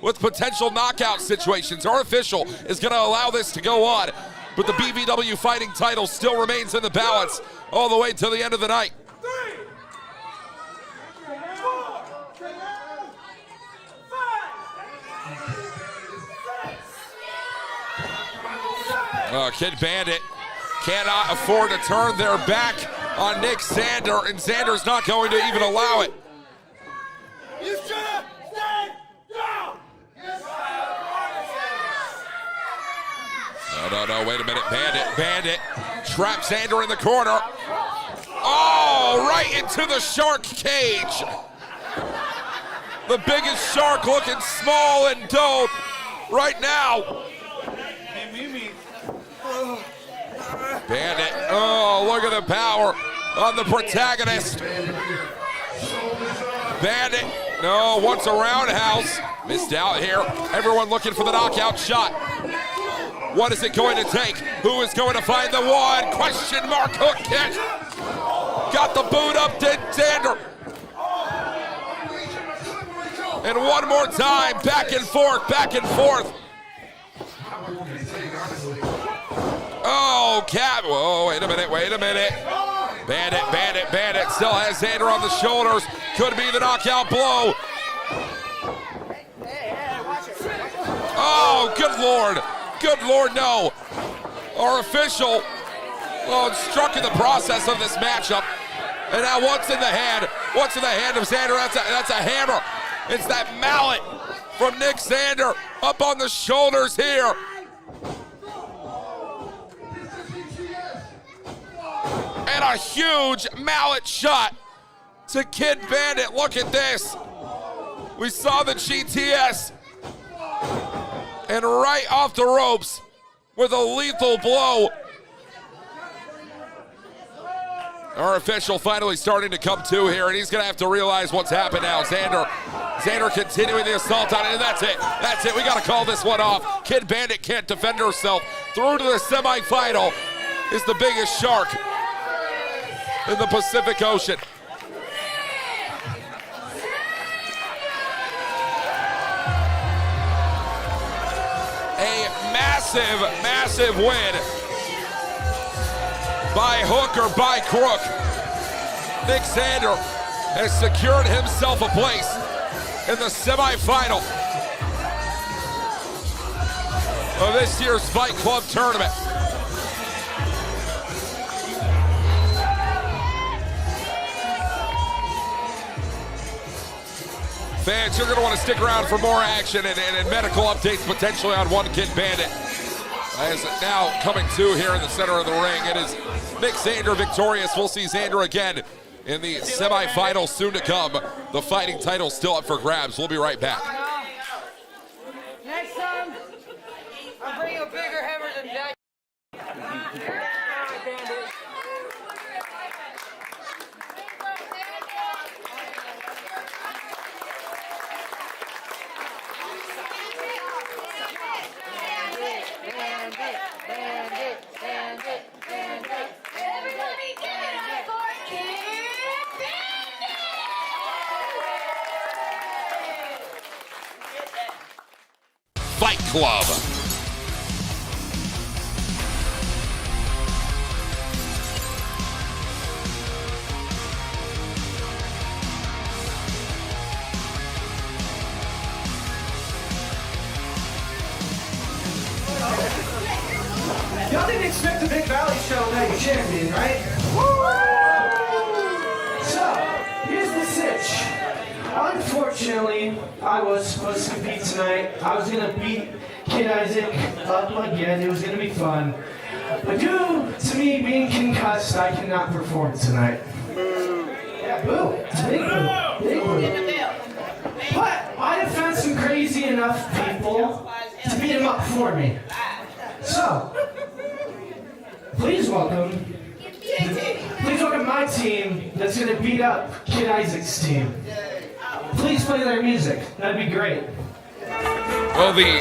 with potential knockout situations. Our official is going to allow this to go on, but the BVW Fighting title still remains in the balance all the way to the end of the night. Kid Bandit cannot afford to turn their back on Nick Zander, and Zander's not going to even allow it. You should have stayed down! No, wait a minute. Bandit traps Zander in the corner. Oh, right into the shark cage. The biggest shark looking small and dope right now. Bandit, oh, look at the power on the protagonist. Bandit, no, wants a roundhouse. Missed out here. Everyone looking for the knockout shot. What is it going to take? Who is going to find the one? Question mark, hook kick. Got the boot up to Zander. And one more time, back and forth, back and forth. Oh, Cap. Whoa, wait a minute. Bandit still has Zander on the shoulders. Could be the knockout blow. Oh, good Lord, no. Our official, struck in the process of this matchup. And now what's in the hand? What's in the hand of Zander? That's a hammer. It's that mallet from Nick Zander up on the shoulders here. And a huge mallet shot to Kid Bandit. Look at this. We saw the GTS. And right off the ropes with a lethal blow. Our official finally starting to come to here, and he's going to have to realize what's happened now. Zander continuing the assault on it, and that's it. We got to call this one off. Kid Bandit can't defend herself. Through to the semifinal is the biggest shark in the Pacific Ocean. A massive win by hook or by crook. Nick Zander has secured himself a place in the semifinal of this year's Fight Club tournament. Fans, you're going to want to stick around for more action and medical updates potentially on one Kid Bandit. As now coming to here in the center of the ring, it is Nick Zander victorious. We'll see Zander again in the semifinal soon to come. The fighting title still up for grabs. We'll be right back. Next time, I'll bring you a bigger hammer than that. Everybody give it up for Kid Bandit! Fight Club. Y'all didn't expect a Big Valley show like a champion, right? So, here's the sitch. Unfortunately, I was supposed to compete tonight. I was gonna beat Kid Isaac up again. It was gonna be fun. But due to me being concussed, I cannot perform tonight. Yeah, boo. It's big boo. Big boo. But I have found some crazy enough people to beat him up for me. So, please welcome Please welcome my team that's going to beat up Kid Isaac's team. Please play their music. That'd be great. Well, the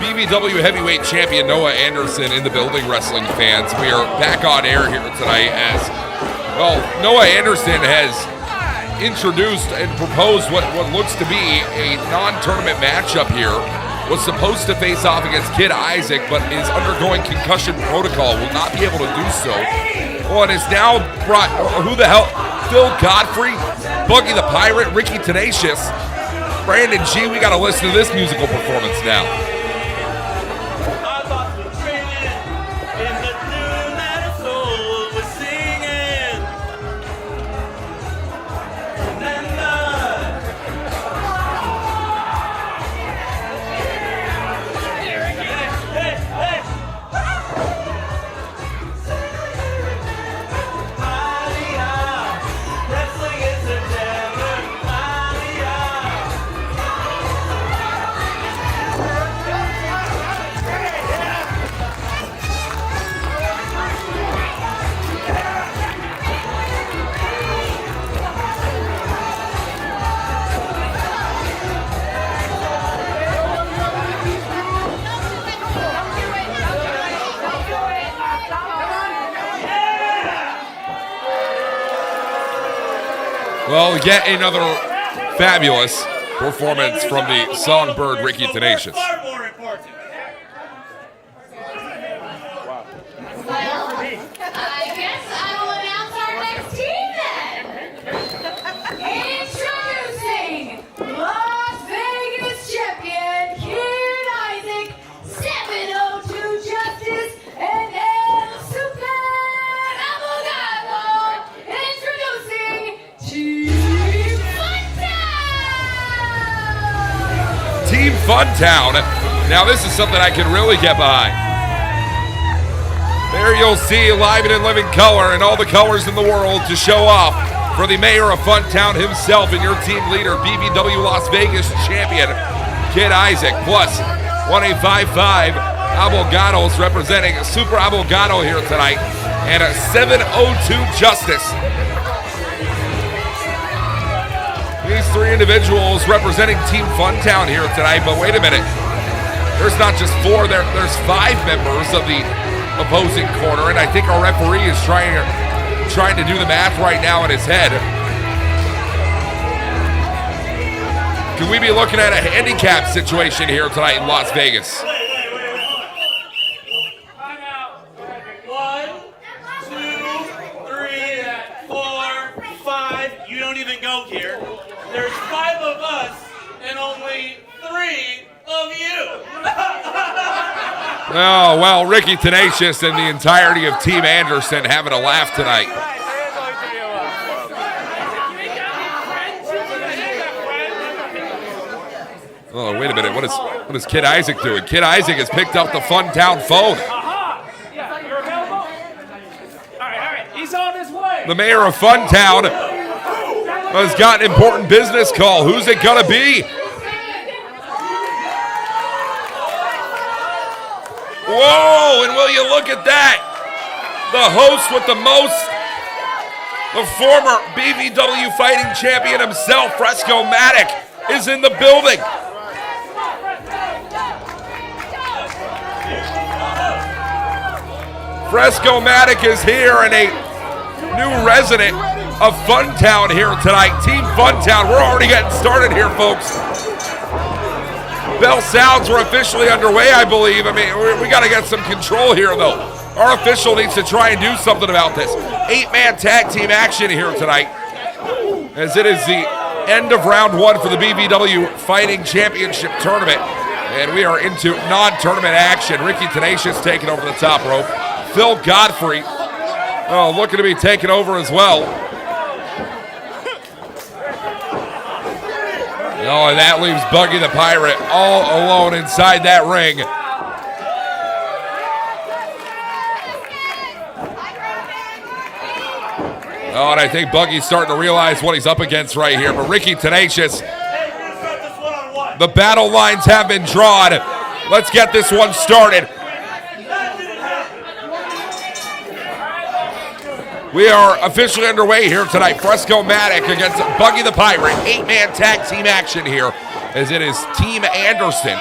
BVW heavyweight champion Noah Anderson in the building, wrestling fans. We are back on air here tonight as, well, Noah Anderson has introduced and proposed what looks to be a non-tournament matchup here. Was supposed to face off against Kid Isaac, but is undergoing concussion protocol, will not be able to do so. Oh, and is now brought, who the hell? Phil Godfrey, Buggy the Pirate, Ricky Tenacious, Brandon G. We got to listen to this musical performance now. Well, yet another fabulous performance from the songbird Ricky Tenacious. Far more important. I guess I will announce our next team then. Introducing Las Vegas champion Kid Isaac, 702 Justice, and El Super Abogado. Introducing Team Funtown. Team Funtown. Now this is something I can really get behind. There you'll see live and in living color and all the colors in the world to show off for the mayor of Funtown himself and your team leader, BVW Las Vegas champion, Kid Isaac, plus 1-855 Abogados representing Super Abogado here tonight, and a 702 Justice. These three individuals representing Team Funtown here tonight, but wait a minute. There's not just four, there's 5 members of the opposing corner, and I think our referee is trying to do the math right now in his head. Could we be looking at a handicap situation here tonight in Las Vegas? Time out. 1, 2, 3, 4, 5. You don't even go here. There's 5 of us and only 3 of you. Oh, well, Ricky Tenacious and the entirety of Team Anderson having a laugh tonight. Oh, wait a minute. What is Kid Isaac doing? Kid Isaac has picked up the Funtown phone. Yeah, you're available? All right. He's on his way. The mayor of Funtown has got an important business call. Who's it gonna be? Whoa, and will you look at that? The host with the most, the former BVW Fighting Champion himself, Frescomattic, is in the building. Frescomattic is here, and a new resident of Funtown here tonight. Team Funtown, we're already getting started here, folks. Bell sounds were officially underway, I believe. I mean, we got to get some control here, though. Our official needs to try and do something about this. 8-man tag team action here tonight, as it is the end of round 1 for the BVW Fighting Championship tournament, and we are into non-tournament action. Ricky Tenacious taking over the top rope. Phil Godfrey, looking to be taken over as well. Oh, and that leaves Buggy the Pirate all alone inside that ring. Oh, and I think Buggy's starting to realize what he's up against right here. But Ricky Tenacious, the battle lines have been drawn. Let's get this one started. We are officially underway here tonight. Frescomattic against Buggy the Pirate. 8-man tag team action here, as it is Team Anderson,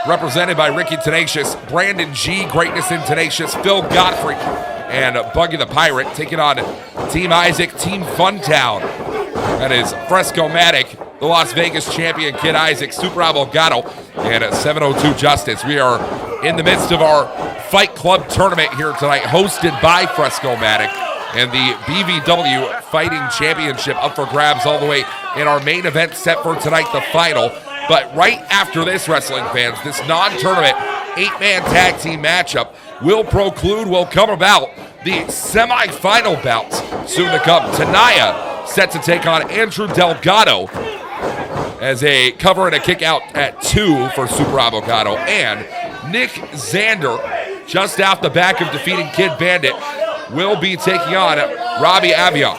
represented by Ricky Tenacious, Brandon G, Greatness and Tenacious, Phil Godfrey, and Buggy the Pirate, taking on Team Isaac, Team Funtown. That is Frescomattic, the Las Vegas champion, Kid Isaac, Super Avocado, and 702 Justice. We are in the midst of our Fight Club tournament here tonight, hosted by Frescomattic, and the BVW Fighting Championship up for grabs all the way in our main event set for tonight, the final. But right after this, wrestling fans, this non-tournament 8-man tag team matchup will come about the semifinal bouts soon to come. Taniah set to take on Andrew Delgado as a cover and a kick out at 2 for Super Avocado. And Nick Zander, just off the back of defeating Kid Bandit, will be taking on Robbie AVION.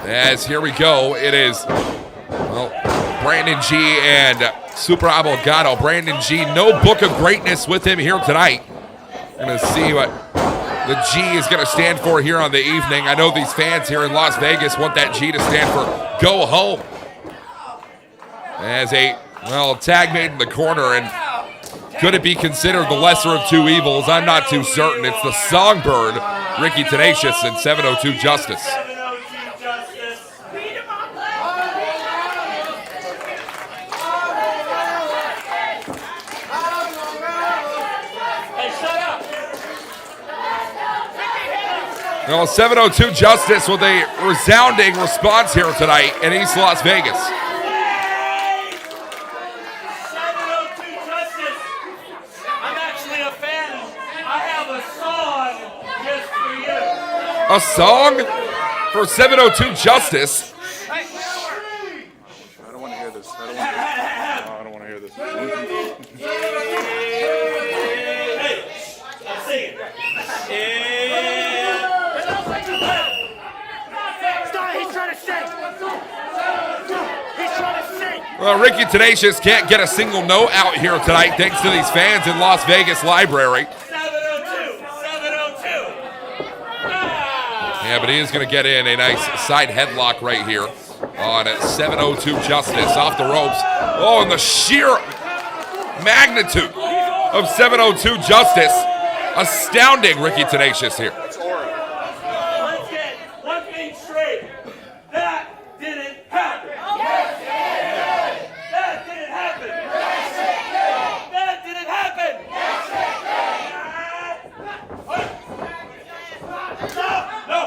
As here we go, it is, well, Brandon G and Super Avocado. Brandon G, no book of greatness with him here tonight. Gonna see what the G is gonna stand for here on the evening. I know these fans here in Las Vegas want that G to stand for go home. As a, well, tag made in the corner, and could it be considered the lesser of two evils? I'm not too certain. It's the Songbird, Ricky Tenacious, and 702 Justice. 702 Justice. Hey, shut up. Well, 702 Justice with a resounding response here tonight in East Las Vegas. 702 Justice. I'm actually a fan. I have a song just for you. A song for 702 Justice. I don't want to hear this. I don't want to hear this. Hey, I'm singing. Stop, he's trying to sing. He's trying to sing. Well, Ricky Tenacious can't get a single note out here tonight thanks to these fans in Las Vegas Library. 702. 702. Yeah, but he is going to get in a nice side headlock right here on 702 Justice off the ropes. Oh, and the sheer magnitude of 702 Justice. Astounding Ricky Tenacious here. Let's get one thing straight. That didn't happen. Yes, it did. That didn't happen. Yes, it did. That didn't happen. Yes, it did. No.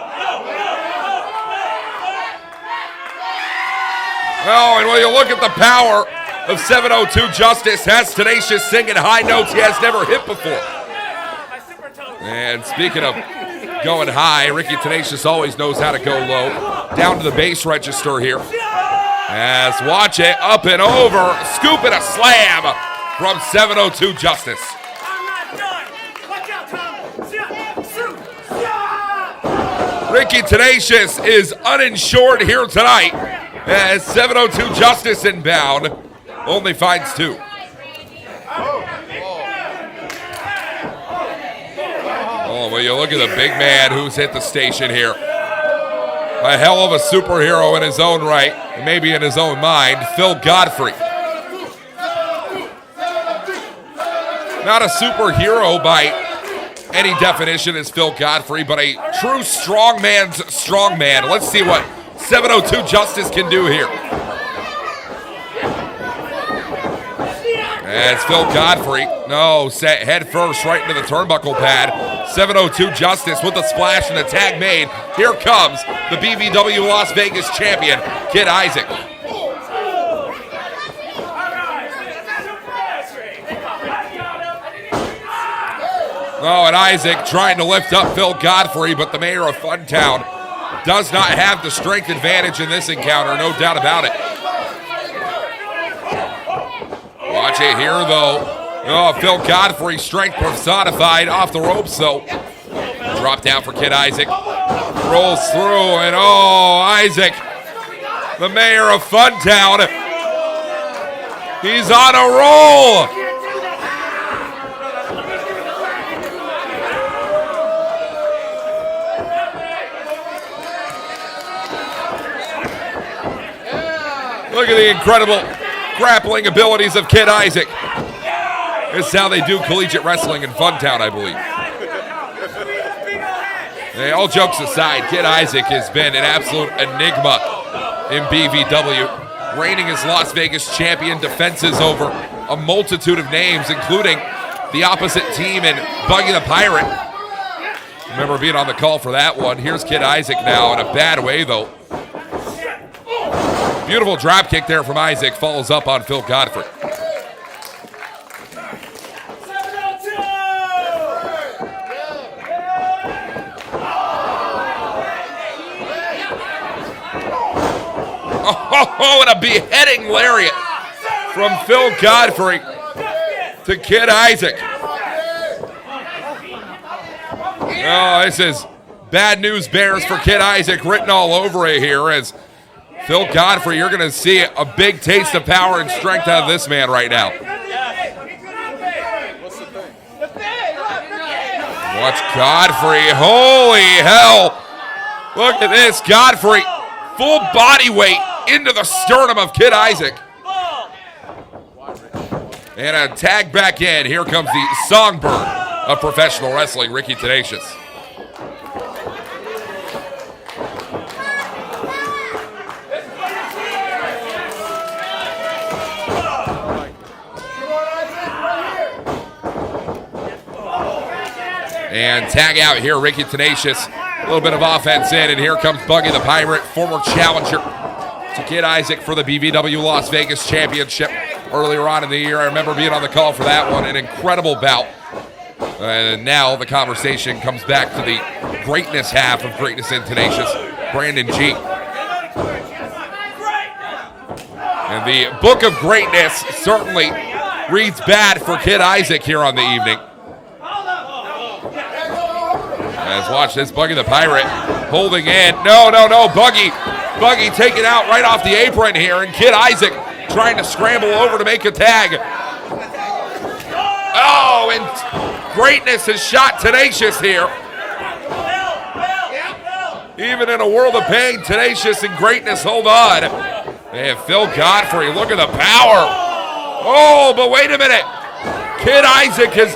Oh, and when you look at the power of 702 Justice, has Tenacious singing high notes he has never hit before. And speaking of going high, Ricky Tenacious always knows how to go low. Down to the bass register here. As watch it, up and over, scoop and a slam from 702 Justice. Ricky Tenacious is uninsured here tonight as 702 Justice inbound only finds 2. Oh, well, you look at the big man who's hit the station here. A hell of a superhero in his own right, and maybe in his own mind, Phil Godfrey. Not a superhero by any definition as Phil Godfrey, but a true strongman's strongman. Let's see what 702 Justice can do here. As Phil Godfrey, set head first right into the turnbuckle pad. 702 Justice with a splash and a tag made. Here comes the BVW Las Vegas champion, Kid Isaac. Oh, and Isaac trying to lift up Phil Godfrey, but the mayor of Funtown does not have the strength advantage in this encounter, no doubt about it. Watch it here, though. Oh, Phil Godfrey, strength personified off the ropes, though. Drop down for Kid Isaac. Rolls through, and oh, Isaac, the mayor of Funtown, He's on a roll. Look at the incredible grappling abilities of Kid Isaac. This is how they do collegiate wrestling in Funtown, I believe. Hey, all jokes aside, Kid Isaac has been an absolute enigma in BVW, reigning as Las Vegas champion, defenses over a multitude of names, including the opposite team and Buggy the Pirate. Remember being on the call for that one. Here's Kid Isaac now in a bad way, though. Beautiful drop kick there from Isaac, follows up on Phil Godfrey. Oh, and a beheading lariat from Phil Godfrey to Kid Isaac. Oh, this is bad news bears for Kid Isaac written all over it here as Phil Godfrey, you're going to see a big taste of power and strength out of this man right now. Watch Godfrey. Holy hell. Look at this. Godfrey, full body weight into the sternum of Kid Isaac. And a tag back in. Here comes the songbird of professional wrestling, Ricky Tenacious. And tag out here, Ricky Tenacious. A little bit of offense in, and here comes Buggy the Pirate, former challenger to Kid Isaac for the BVW Las Vegas Championship earlier on in the year. I remember being on the call for that one, an incredible bout. And now the conversation comes back to the greatness half of Greatness and Tenacious, Brandon G. And the Book of Greatness certainly reads bad for Kid Isaac here on the evening. As watch this, Buggy the Pirate holding in. No, Buggy taken out right off the apron here, and Kid Isaac trying to scramble over to make a tag. Oh, and Greatness has shot Tenacious here. Even in a world of pain, Tenacious and Greatness hold on. And Phil Godfrey, look at the power. Oh, but wait a minute. Kid Isaac has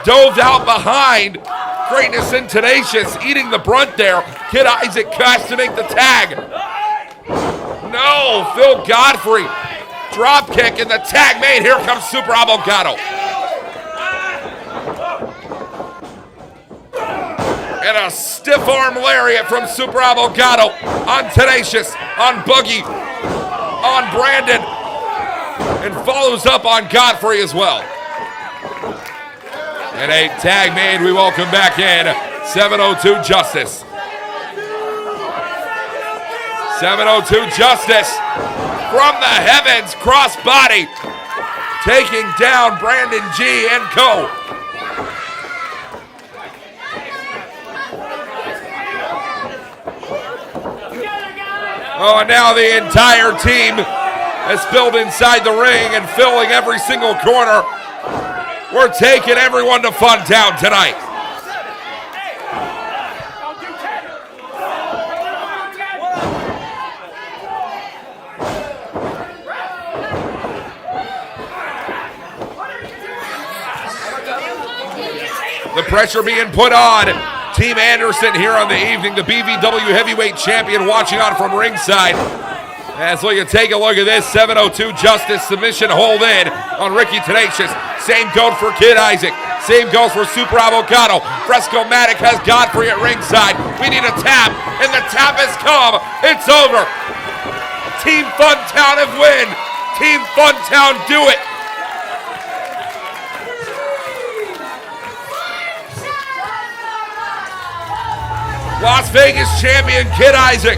dove out behind Greatness and Tenacious, eating the brunt there. Kid Isaac has to make the tag. No, Phil Godfrey, drop kick and the tag made. Here comes Super Avocado. And a stiff arm lariat from Super Avocado on Tenacious, on Buggy, on Brandon, and follows up on Godfrey as well. And a tag made, we welcome back in 702 Justice. 702 Justice from the heavens, crossbody, taking down Brandon G and co. Oh, and now the entire team is spilled inside the ring and filling every single corner. We're taking everyone to Funtown tonight. The pressure being put on Team Anderson here on the evening. The BVW Heavyweight Champion watching on from ringside. As we can take a look at this, 702 Justice submission hold in on Ricky Tenacious. Same goes for Kid Isaac. Same goes for Super Avocado. Frescomattic has Godfrey at ringside. We need a tap, and the tap has come. It's over. Team Funtown have win. Team Funtown do it. Las Vegas champion Kid Isaac,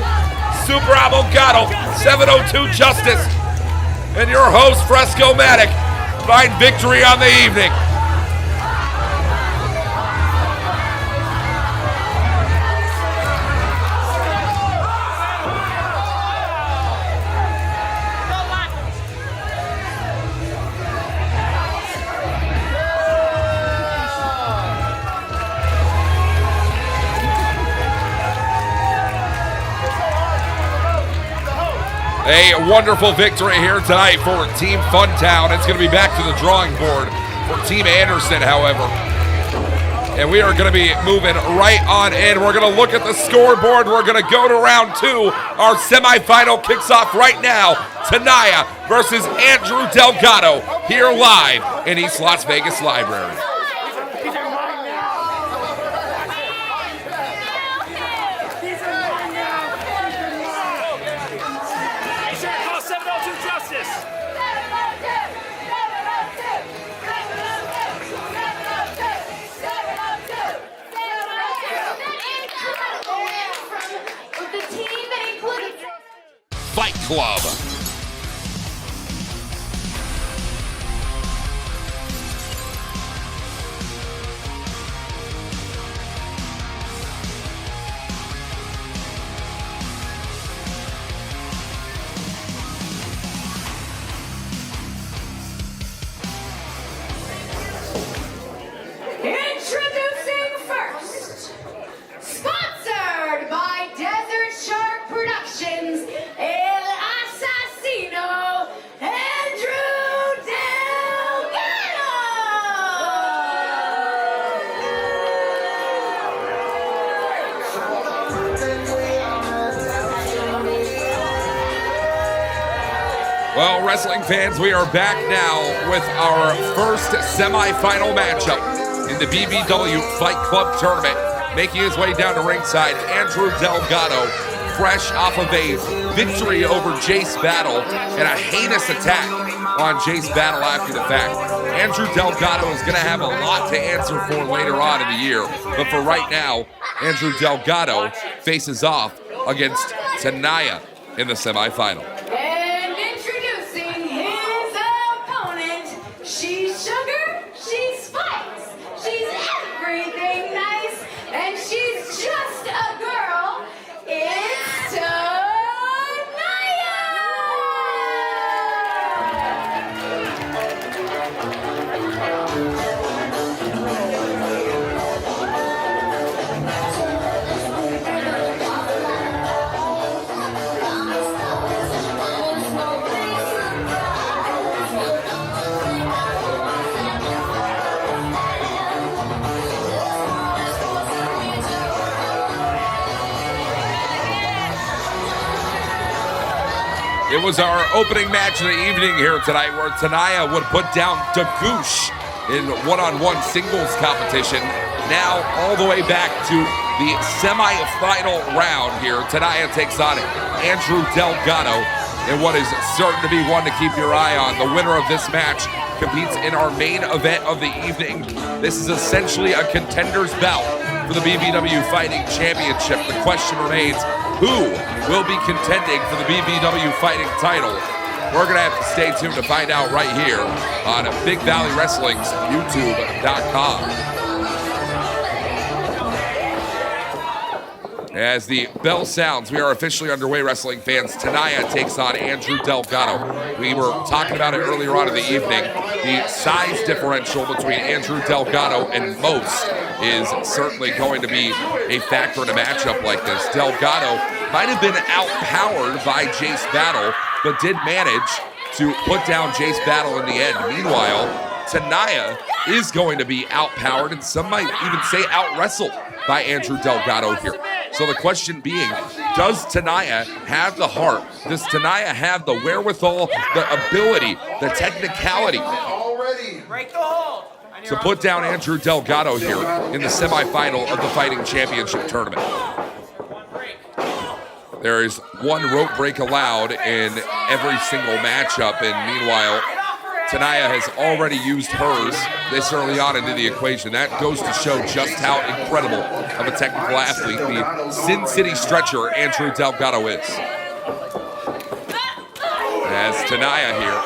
Super Avocado, 702 Justice, and your host Frescomattic find victory on the evening. A wonderful victory here tonight for Team Funtown. It's going to be back to the drawing board for Team Anderson, however. And we are going to be moving right on in. We're going to look at the scoreboard. We're going to go to round 2. Our semifinal kicks off right now. Taniah versus Andrew Delgado here live in East Las Vegas Library. Fight Club. Introducing first, sponsored by Desert Shark Productions, El Assassino, Andrew Delgado! Well, wrestling fans, we are back now with our first semifinal matchup in the BVW Fight Club tournament. Making his way down to ringside, Andrew Delgado, fresh off of a victory over Jace Battle and a heinous attack on Jace Battle after the fact. Andrew Delgado is going to have a lot to answer for later on in the year, but for right now, Andrew Delgado faces off against Taniah in the semifinal. And introducing his opponent, she's sugar, she's spice, she's everything nice, and she's just a girl. It's It was our opening match of the evening here tonight, where Taniah would put down GOOSH in one-on-one singles competition. Now all the way back to the semi-final round here. Taniah takes on Andrew Delgado in what is certain to be one to keep your eye on. The winner of this match competes in our main event of the evening. This is essentially a contender's bout for the BVW Fighting Championship. The question remains, who will be contending for the BVW Fighting title? We're going to have to stay tuned to find out right here on Big Valley Wrestling's YouTube.com. As the bell sounds, we are officially underway, wrestling fans. Taniah takes on Andrew Delgado. We were talking about it earlier on in the evening. The size differential between Andrew Delgado and most is certainly going to be a factor in a matchup like this. Delgado might have been outpowered by Jace Battle, but did manage to put down Jace Battle in the end. Meanwhile, Taniah is going to be outpowered, and some might even say out-wrestled by Andrew Delgado here. So the question being, does Taniah have the heart? Does Taniah have the wherewithal, the ability, the technicality to put down Andrew Delgado here in the semifinal of the Fighting Championship tournament? There is one rope break allowed in every single matchup, and meanwhile, Taniah has already used hers this early on into the equation. That goes to show just how incredible of a technical athlete the Sin City stretcher Andrew Delgado is. As Taniah here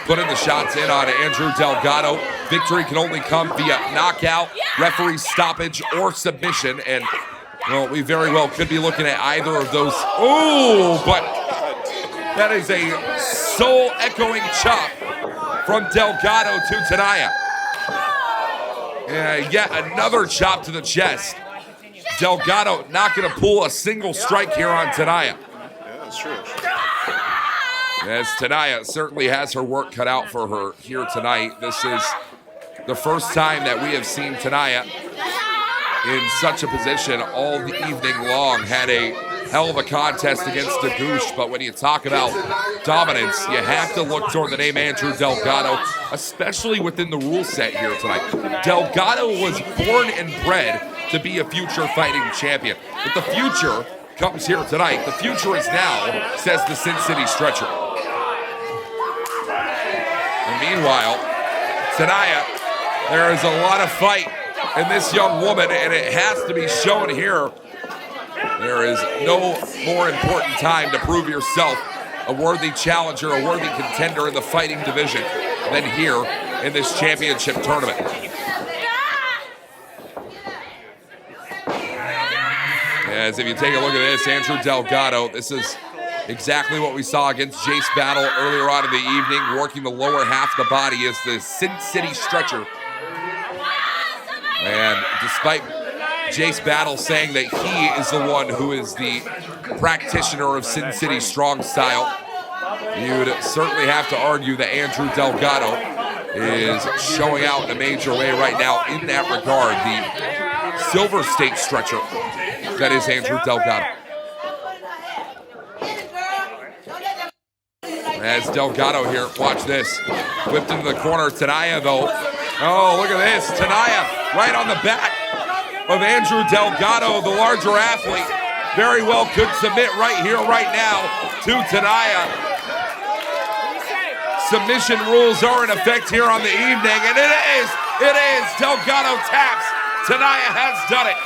putting the shots in on Andrew Delgado. Victory can only come via knockout, referee stoppage, or submission, and well, we very well could be looking at either of those. Oh, but that is a soul-echoing chop from Delgado to Taniah. Yet another chop to the chest. Delgado not going to pull a single strike here on Taniah. Yeah, that's true. As Taniah certainly has her work cut out for her here tonight. This is the first time that we have seen Taniah in such a position all the evening long. Had a hell of a contest against the GOOSH, but when you talk about dominance, you have to look toward the name Andrew Delgado, especially within the rule set here tonight. Delgado was born and bred to be a future fighting champion, but the future comes here tonight. The future is now, says the Sin City Stretcher. And meanwhile, Taniah, there is a lot of fight in this young woman, and it has to be shown here. There is no more important time to prove yourself a worthy challenger, a worthy contender in the fighting division than here in this championship tournament. As if you take a look at this, Andrew Delgado, this is exactly what we saw against Jace Battle earlier on in the evening, working the lower half of the body is the Sin City Stretcher. And despite Jace Battle saying that he is the one who is the practitioner of Sin City Strong Style, you'd certainly have to argue that Andrew Delgado is showing out in a major way right now in that regard. The Silver State Stretcher, that is Andrew Delgado. As Delgado here, watch this. Whipped into the corner, Taniah though. Oh, look at this, Taniah right on the back of Andrew Delgado, the larger athlete. Very well could submit right here, right now to Taniah. Submission rules are in effect here on the evening, and it is. Delgado taps. Taniah has done it.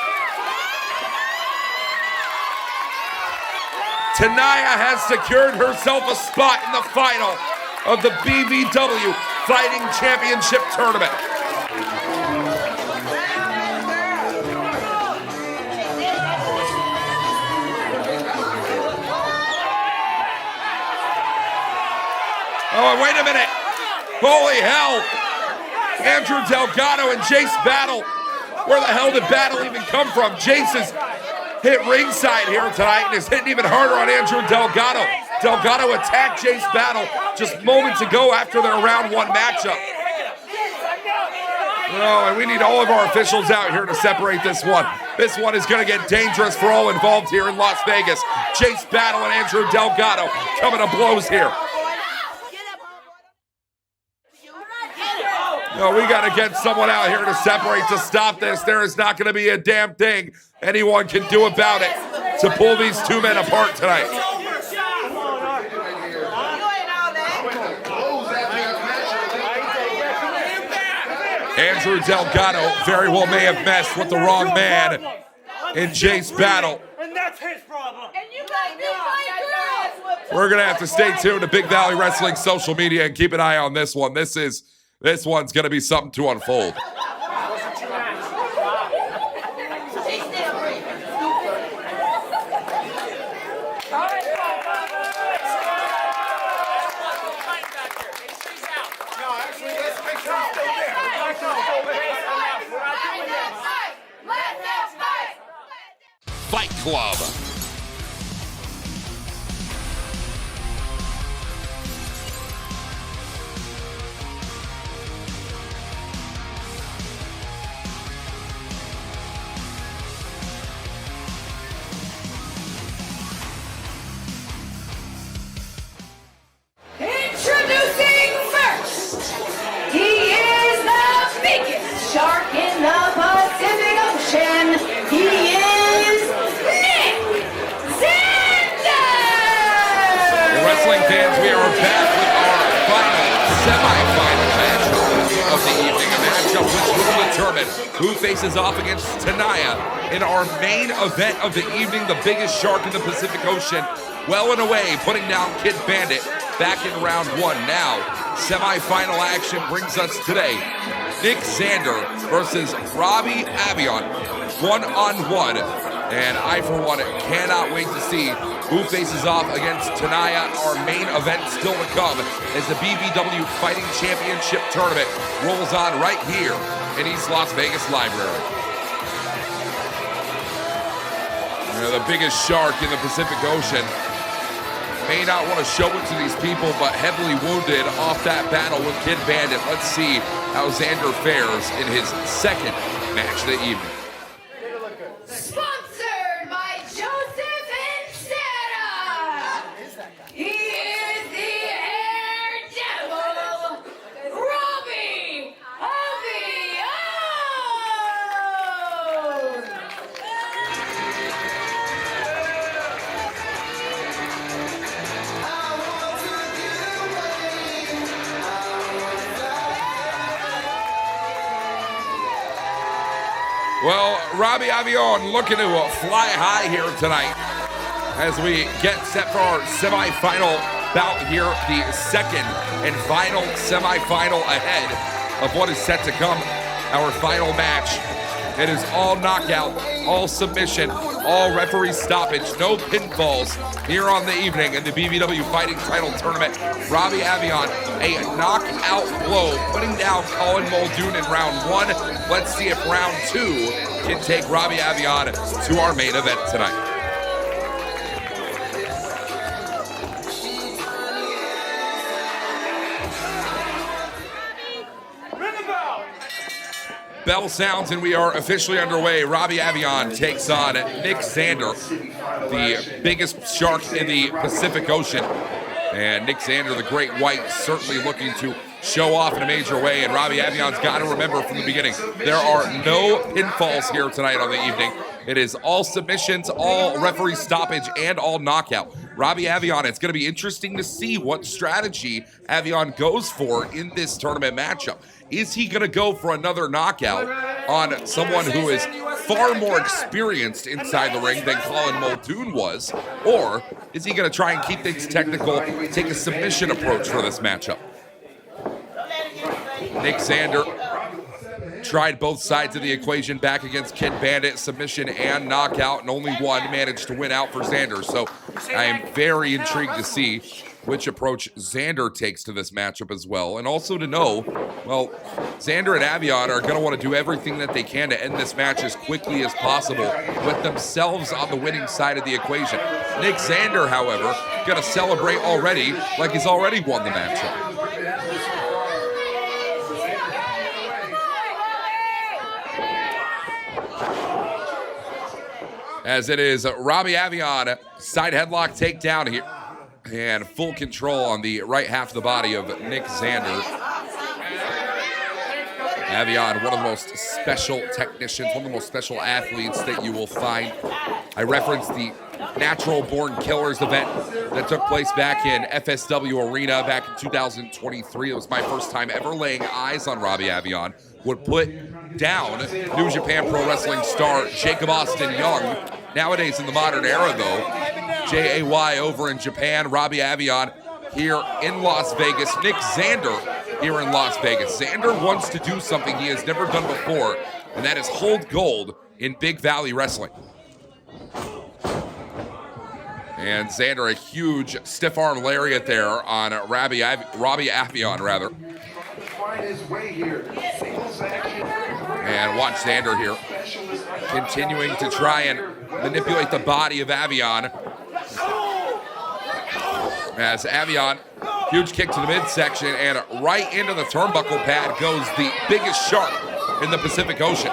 Taniah has secured herself a spot in the final of the BVW Fighting Championship Tournament. Oh, wait a minute. Holy hell. Andrew Delgado and Jace Battle. Where the hell did Battle even come from? Jace is hit ringside here tonight and is hitting even harder on Andrew Delgado. Delgado attacked Jace Battle just moments ago after their round one matchup. Oh, and we need all of our officials out here to separate this one. This one is going to get dangerous for all involved here in Las Vegas. Jace Battle and Andrew Delgado coming to blows here. No, we got to get someone out here to separate to stop this. There is not going to be a damn thing anyone can do about it to pull these two men apart tonight. Andrew Delgado very well may have messed with the wrong man in Jace Battle. And that's his problem. We're going to have to stay tuned to Big Valley Wrestling social media and keep an eye on this one. This one's going to be something to unfold. Fight Club. Introducing first, he is the biggest shark in the Pacific Ocean. He is Nick ZANDER! Wrestling fans, we are back with our final semifinal match of the evening. A matchup which will determine who faces off against Taniah in our main event of the evening, the biggest shark in the Pacific Ocean. Well and away, putting down Kid Bandit back in round one. Now, semifinal action brings us today. Nick ZANDER versus Robbie AVION, one-on-one. And I, for one, cannot wait to see who faces off against Taniah. Our main event still to come as the BVW Fighting Championship Tournament rolls on right here in East Las Vegas Library. The biggest shark in the Pacific Ocean. may not want to show it to these people, but heavily wounded off that battle with Kid Bandit. Let's see how Xander fares in his second match of the evening. Sponsored by Joseph and Sarah. He is the Air Devil, Robbie AVION. Well, Robbie AVION looking to fly high here tonight as we get set for our semifinal bout here, the second and final semifinal ahead of what is set to come, our final match. It is all knockout, all submission, all referee stoppage, no pinfalls here on the evening in the BVW Fighting Title Tournament. Robbie AVION, a knockout blow, putting down Colin Muldoon in round 1. Let's see if round 2 can take Robbie AVION to our main event tonight. Bell sounds and we are officially underway. Robbie AVION takes on Nick Xander, the biggest shark in the Pacific Ocean. And Nick Xander, the great white, certainly looking to show off in a major way. And Robbie AVION's got to remember from the beginning, there are no pinfalls here tonight on the evening. It is all submissions, all referee stoppage, and all knockout. Robbie AVION, it's going to be interesting to see what strategy AVION goes for in this tournament matchup. Is he going to go for another knockout on someone who is far more experienced inside the ring than Colin Muldoon was? Or is he going to try and keep things technical, take a submission approach for this matchup? Nick Xander tried both sides of the equation back against Kid Bandit, submission and knockout, and only one managed to win out for Xander. So I am very intrigued to see which approach Xander takes to this matchup as well. And also to know, well, Xander and AVION are going to want to do everything that they can to end this match as quickly as possible with themselves on the winning side of the equation. Nick Xander, however, going to celebrate already like he's already won the matchup. As it is Robbie AVION, side headlock takedown here. And full control on the right half of the body of Nick Xander. AVION, one of the most special technicians, one of the most special athletes that you will find. I referenced the Natural Born Killers event that took place back in FSW Arena back in 2023. It was my first time ever laying eyes on Robbie AVION. Would put down New Japan Pro Wrestling star Jacob Austin Young. Nowadays in the modern era, though, JAY over in Japan, Robbie AVION here in Las Vegas, Nick Xander here in Las Vegas. Xander wants to do something he has never done before, and that is hold gold in Big Valley Wrestling. And Xander, a huge stiff arm lariat there on Robbie AVION, rather. And watch Xander here, continuing to try and manipulate the body of AVION. As AVION, huge kick to the midsection, and right into the turnbuckle pad goes the biggest shark in the Pacific Ocean.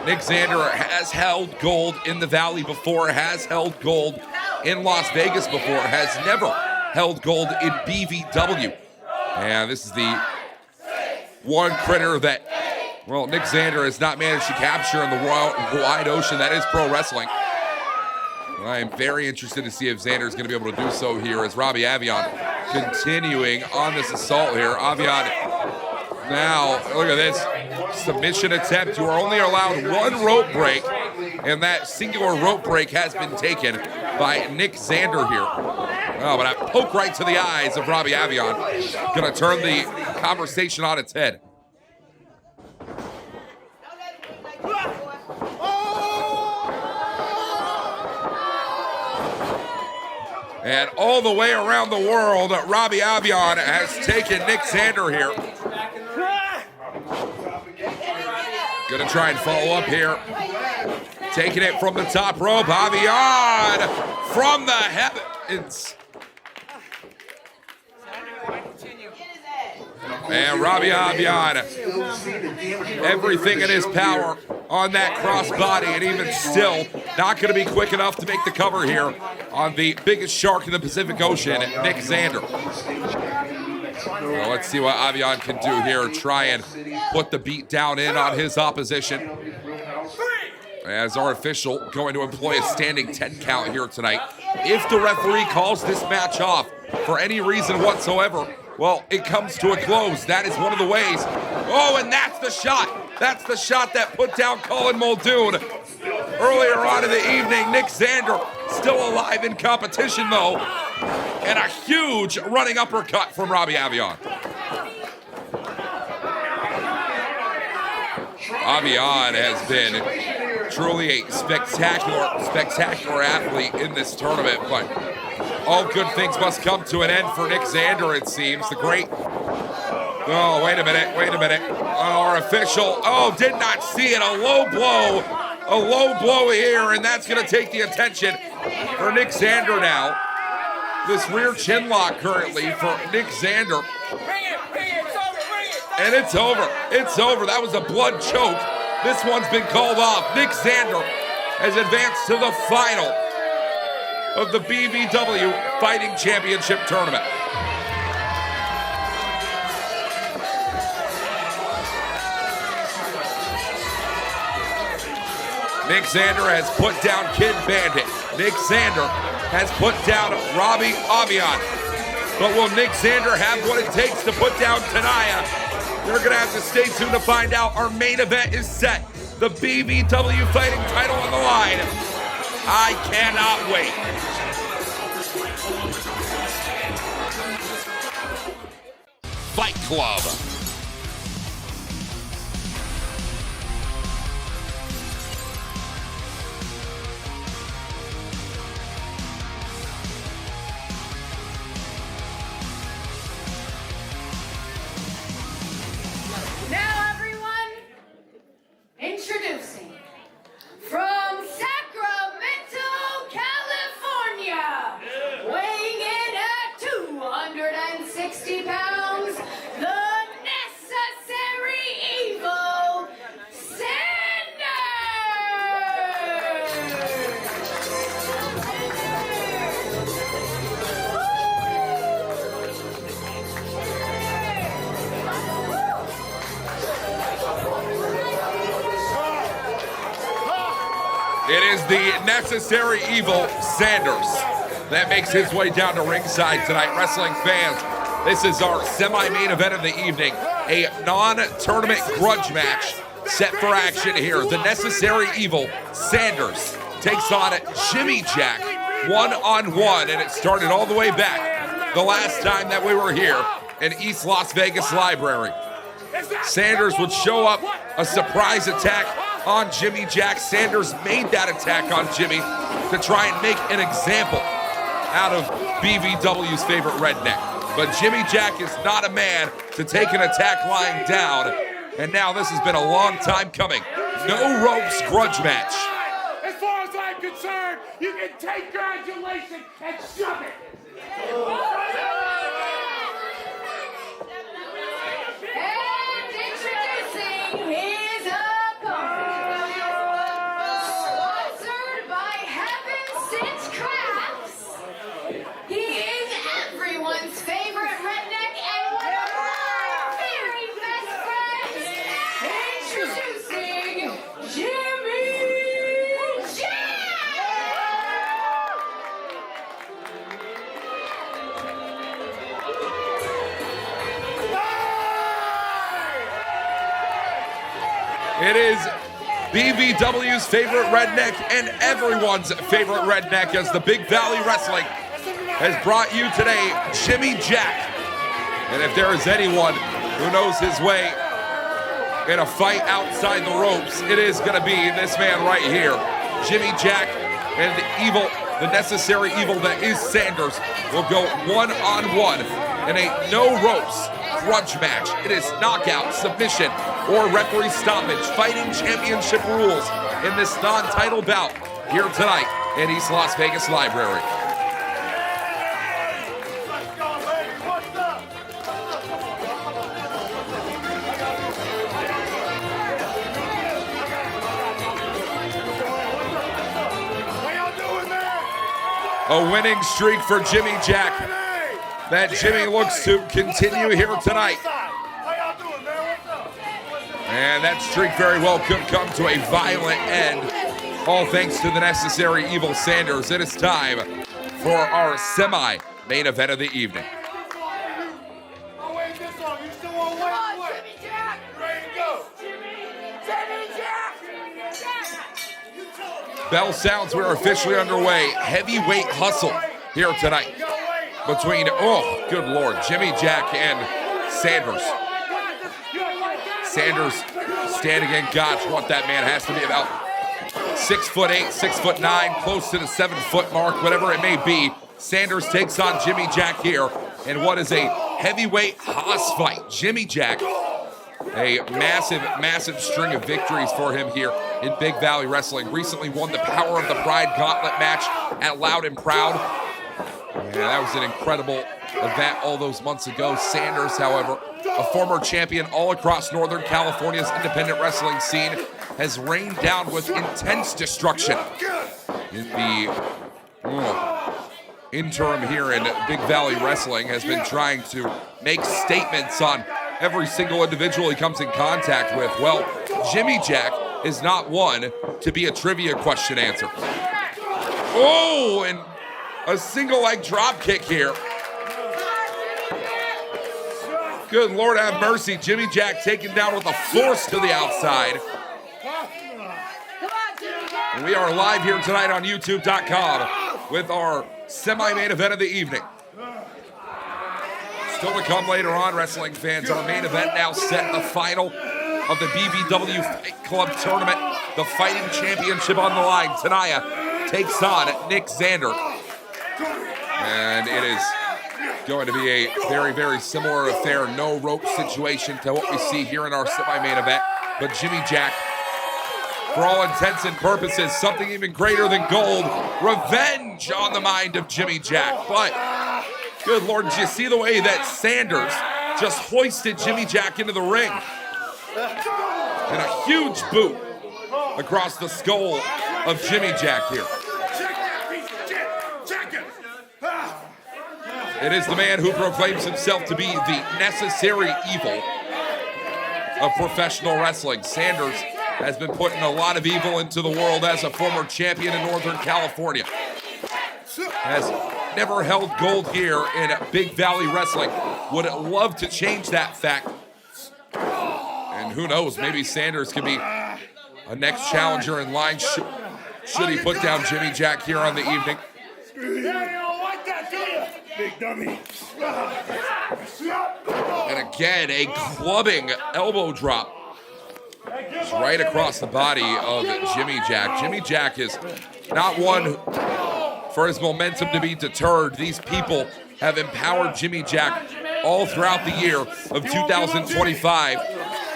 Nick Xander has held gold in the Valley before, has held gold in Las Vegas before, has never held gold in BVW. And this is the one critter that, well, Nick Xander has not managed to capture in the wide ocean that is pro wrestling. I am very interested to see if Xander is going to be able to do so here as Robbie AVION continuing on this assault here. AVION now, look at this submission attempt. You are only allowed one rope break, and that singular rope break has been taken by Nick Xander here. Oh, but a poke right to the eyes of Robbie AVION. Going to turn the conversation on its head. And all the way around the world, Robbie AVION has taken Nick Xander here. Gonna try and follow up here. Taking it from the top rope, AVION from the curtains. And Robbie Avion, everything in his power on that crossbody, and even still not going to be quick enough to make the cover here on the biggest shark in the Pacific Ocean, Nick ZANDER. Well, let's see what Avion can do here. Try and put the beat down in on his opposition. As our official going to employ a standing 10 count here tonight. If the referee calls this match off for any reason whatsoever, well, it comes to a close. That is one of the ways. Oh, and that's the shot. That's the shot that put down Colin Muldoon earlier on in the evening. Nick ZANDER still alive in competition, though. And a huge running uppercut from Robbie Avion. Avion has been truly a spectacular athlete in this tournament, but all good things must come to an end for Nick ZANDER, it seems. The great... Oh, wait a minute. Our official, did not see it. A low blow here, and that's going to take the attention for Nick ZANDER now. This rear chin lock currently for Nick ZANDER. And it's over. That was a blood choke. This one's been called off. Nick ZANDER has advanced to the final of the BVW Fighting Championship tournament. Nick ZANDER has put down Kid Bandit. Nick ZANDER has put down Robbie Avion. But will Nick ZANDER have what it takes to put down Taniah? You're going to have to stay tuned to find out. Our main event is set. The BVW Fighting title on the line. I cannot wait. Fight Club. Now, everyone, introducing from Sacramento, California, weighing in at 260 pounds, the necessary evil, It is the necessary evil Sanders that makes his way down to ringside tonight. Wrestling fans, this is our semi-main event of the evening. A non-tournament grudge match set for action here. The necessary evil Sanders takes on Jimmy Jack one-on-one, and it started all the way back the last time that we were here in East Las Vegas Library. Sanders would show up, a surprise attack on Jimmy Jack. Sanders made that attack on Jimmy to try and make an example out of BVW's favorite redneck. But Jimmy Jack is not a man to take an attack lying down. And now this has been a long time coming. No ropes grudge match. As far as I'm concerned, you can take congratulations and shove it. and introducing his opponent, sponsored by Heaven Sent Crafts. He is everyone's favorite redneck and one of my very best friends. Introducing Jimmy Jack. It is BVW's favorite redneck and everyone's favorite redneck, as the Big Valley Wrestling has brought you today Jimmy Jack. And if there is anyone who knows his way in a fight outside the ropes, it is going to be this man right here. Jimmy Jack and the necessary evil that is Sanders will go one-on-one in a no ropes grudge match. It is knockout, submission, or referee stoppage. Fighting championship rules in this non-title bout here tonight in East Las Vegas Library. A winning streak for Jimmy Jack that Jimmy looks to continue here tonight. And that streak very well could come to a violent end, all thanks to the necessary evil Sanders. It is time for our semi-main event of the evening. Bell sounds, we're officially underway. Heavyweight hustle here tonight between, oh, good Lord, Jimmy Jack and Sanders. Sanders standing in, gosh, what that man has to be about 6'8", 6'9", close to the 7-foot mark, whatever it may be. Sanders takes on Jimmy Jack here in what is a heavyweight hoss fight. Jimmy Jack, a massive, massive string of victories for him here in Big Valley Wrestling. Recently won the Power of the Pride Gauntlet match at Loud and Proud. And that was an incredible event all those months ago. Sanders, however, a former champion all across Northern California's independent wrestling scene, has rained down with intense destruction in the interim here in Big Valley Wrestling, has been trying to make statements on every single individual he comes in contact with. Well, Jimmy Jack is not one to be a trivia question answer. Oh, and a single leg drop kick here. Good Lord have mercy. Jimmy Jack taken down with a force to the outside. And we are live here tonight on YouTube.com with our semi-main event of the evening. Still to come later on, wrestling fans. Our main event now set, the final of the BVW Fight Club tournament. The fighting championship on the line. Taniah takes on Nick ZANDER. And it is going to be a very, very similar affair. No rope situation to what we see here in our semi-main event. But Jimmy Jack, for all intents and purposes, something even greater than gold. Revenge on the mind of Jimmy Jack. But, good Lord, did you see the way that Sanders just hoisted Jimmy Jack into the ring? And a huge boot across the skull of Jimmy Jack here. It is the man who proclaims himself to be the necessary evil of professional wrestling. Sanders has been putting a lot of evil into the world as a former champion in Northern California. Has never held gold here in Big Valley Wrestling. Would love to change that fact. And who knows, maybe Sanders can be a next challenger in line should he put down Jimmy Jack here on the evening. Big dummy. And again, a clubbing elbow drop right across the body of Jimmy Jack. Jimmy Jack is not one for his momentum to be deterred. These people have empowered Jimmy Jack all throughout the year of 2025.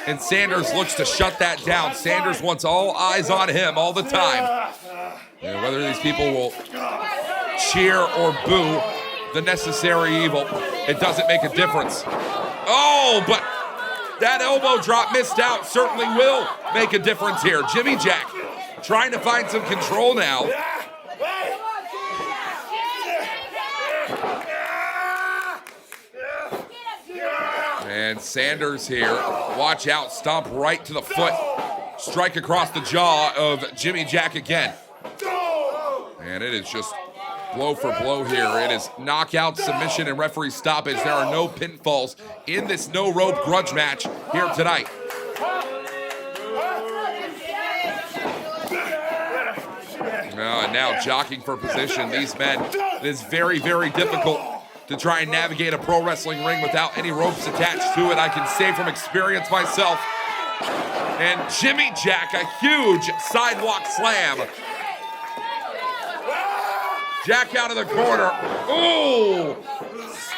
And Sanders looks to shut that down. Sanders wants all eyes on him all the time. And whether these people will cheer or boo the necessary evil, it doesn't make a difference. Oh, but that elbow drop missed out certainly will make a difference here. Jimmy Jack trying to find some control now. And Sanders here, watch out, stomp right to the foot. Strike across the jaw of Jimmy Jack again. And it is just blow for blow here. It is knockout, submission, and referee stoppage. There are no pinfalls in this no-rope grudge match here tonight. And now jockeying for position. These men, it is very, very difficult to try and navigate a pro wrestling ring without any ropes attached to it. I can say from experience myself. And Jimmy Jack, a huge sidewalk slam. Jack out of the corner. Oh,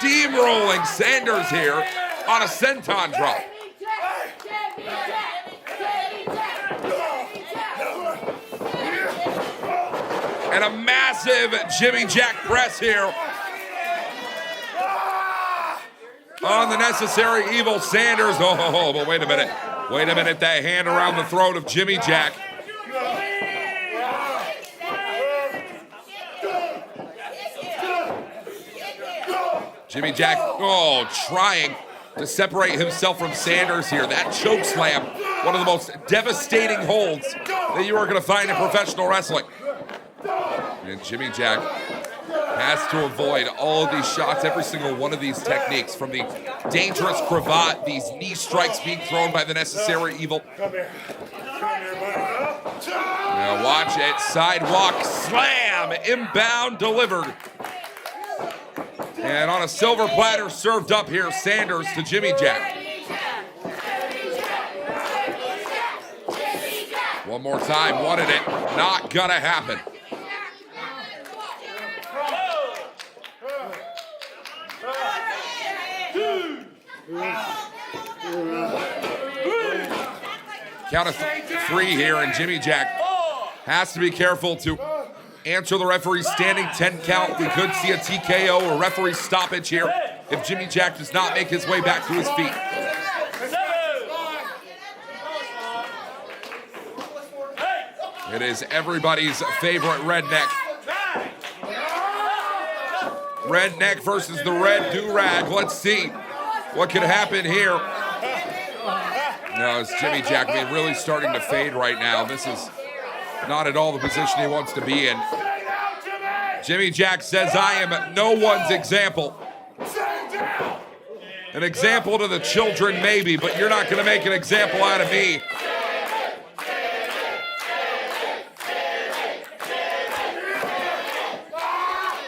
steamrolling Sanders here on a senton drop. And a massive Jimmy Jack press here on the necessary evil Sanders. Oh, but wait a minute. Wait a minute, that hand around the throat of Jimmy Jack. Jimmy Jack, oh, trying to separate himself from Sanders here. That choke slam, one of the most devastating holds that you are going to find in professional wrestling. And Jimmy Jack has to avoid all of these shots, every single one of these techniques, from the dangerous cravat, these knee strikes being thrown by the Necessary Evil. Now watch it, sidewalk slam, inbound delivered. And on a silver platter served up here, Sanders to Jimmy Jack. One more time, wanted it, not gonna happen. Count of 3 here, and Jimmy Jack has to be careful to answer the referee's standing 10 count. We could see a TKO or referee stoppage here if Jimmy Jack does not make his way back to his feet. It is everybody's favorite redneck. Redneck versus the red do-rag. Let's see what could happen here. No, it's Jimmy Jack. I mean, really starting to fade right now. This is not at all the position he wants to be in. Jimmy Jack says, I am no one's example. An example to the children, maybe, but you're not going to make an example out of me.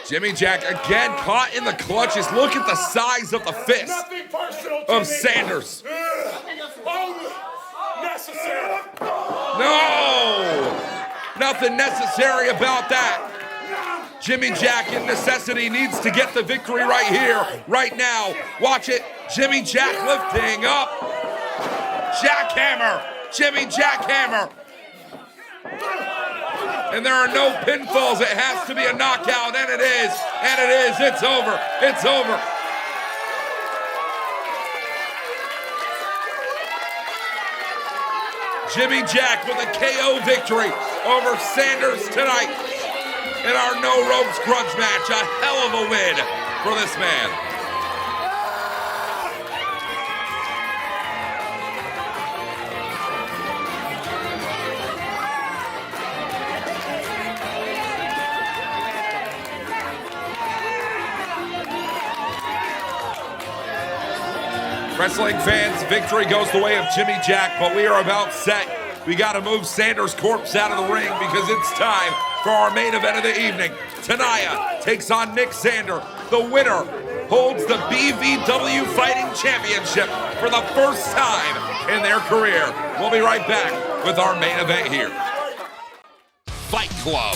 Jimmy Jack again caught in the clutches. Look at the size of the fist of Sanders. No! Nothing necessary about that. Jimmy Jack in necessity needs to get the victory right here, right now. Watch it. Jimmy Jack lifting up. Jackhammer. Jimmy Jackhammer. And there are no pinfalls. It has to be a knockout, and it is. And it is. It's over. It's over. Jimmy Jack with a KO victory over Sanders tonight in our No Ropes Grudge match. A hell of a win for this man. Wrestling fans, victory goes the way of Jimmy Jack, but we are about set. We got to move Sanders' corpse out of the ring because it's time for our main event of the evening. Taniah takes on Nick Zander. The winner holds the BVW Fighting Championship for the first time in their career. We'll be right back with our main event here. Fight Club.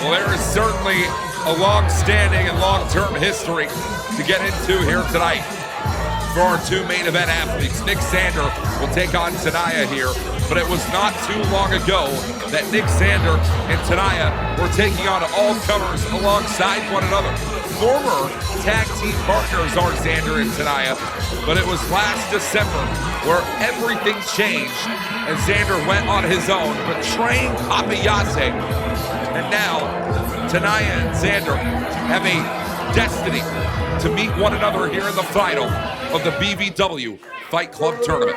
Well, there is certainly a long-standing and long-term history to get into here tonight for our two main event athletes. Nick Zander will take on Taniah here, but it was not too long ago that Nick Zander and Taniah were taking on all comers alongside one another. Former tag team partners are Zander and Taniah, but it was last December where everything changed and Zander went on his own, betraying Papayase. And now, Taniah and Zander have a destiny to meet one another here in the final of the BVW Fight Club Tournament.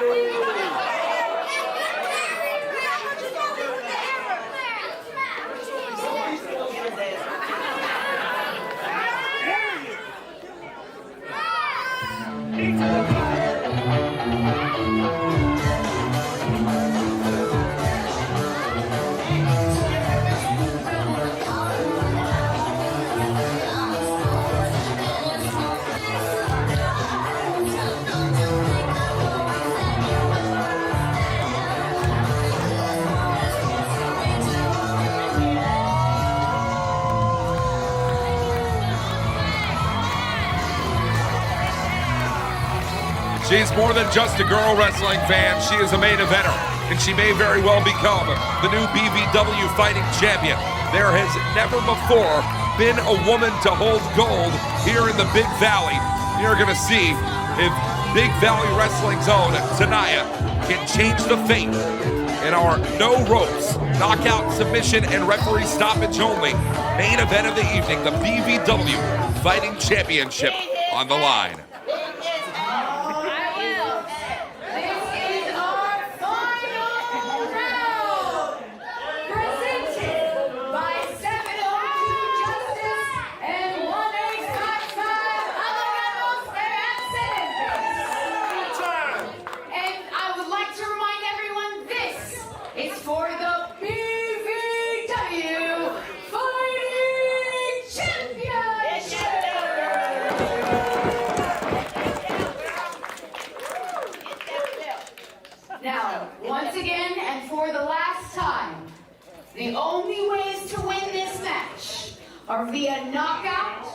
is more than just a girl wrestling fan. She is a main eventer, and she may very well become the new BVW Fighting Champion. There has never before been a woman to hold gold here in the Big Valley. You're going to see if Big Valley Wrestling's own Taniah can change the fate in our no ropes, knockout, submission, and referee stoppage only main event of the evening, the BVW Fighting Championship on the line. Now, once again, and for the last time, the only ways to win this match are via knockout,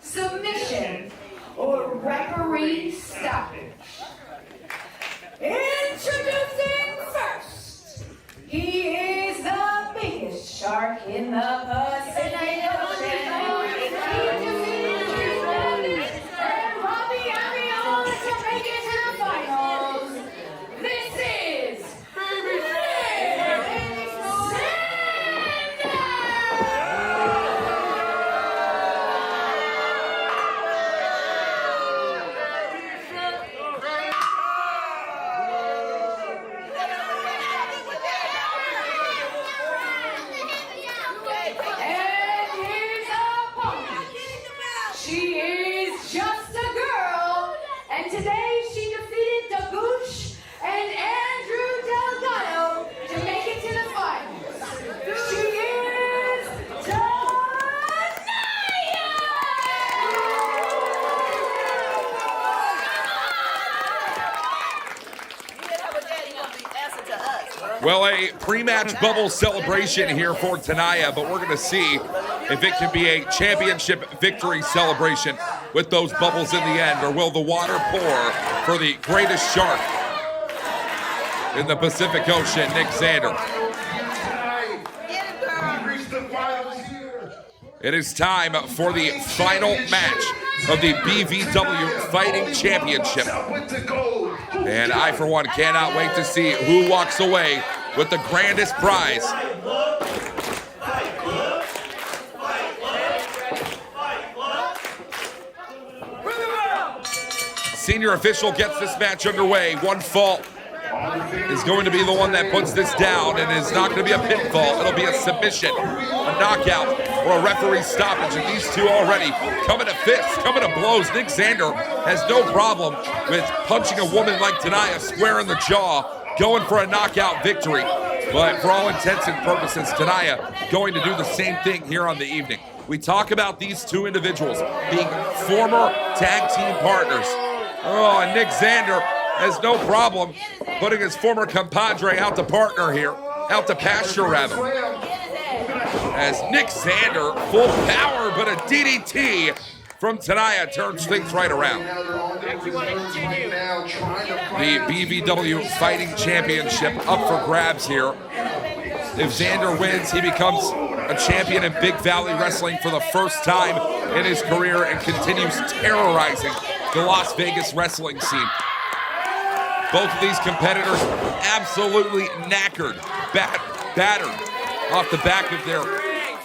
submission, or referee stoppage. Introducing first, he is the biggest shark in the Pacific Ocean. He defeated Bandit and Robbie AVION to make it to the finals. This is She is just a girl, and today she defeated the GOOSH and DELGADO to make it to the finals. She is Taniah! Well, a pre-match bubble celebration here for Taniah, but we're going to see if it can be a championship victory celebration with those bubbles in the end, or will the water pour for the greatest shark in the Pacific Ocean, Nick Zander. It is time for the final match of the BVW Fighting Championship. And I, for one, cannot wait to see who walks away with the grandest prize. Senior official gets this match underway. One fault is going to be the one that puts this down, and it's not going to be a pinfall. It'll be a submission, a knockout, or a referee stoppage. And these two already coming to fists, coming to blows. Nick Zander has no problem with punching a woman like Taniah square in the jaw, going for a knockout victory. But for all intents and purposes, Taniah going to do the same thing here on the evening. We talk about these two individuals being former tag team partners. Oh, and Nick Zander has no problem putting his former compadre out to partner here, out to pasture rather. As Nick Zander, full power, but a DDT from Taniah turns things right around. The BVW Fighting Championship up for grabs here. If Zander wins, he becomes a champion in Big Valley Wrestling for the first time in his career and continues terrorizing the Las Vegas wrestling scene. Both of these competitors absolutely knackered, battered off the back of their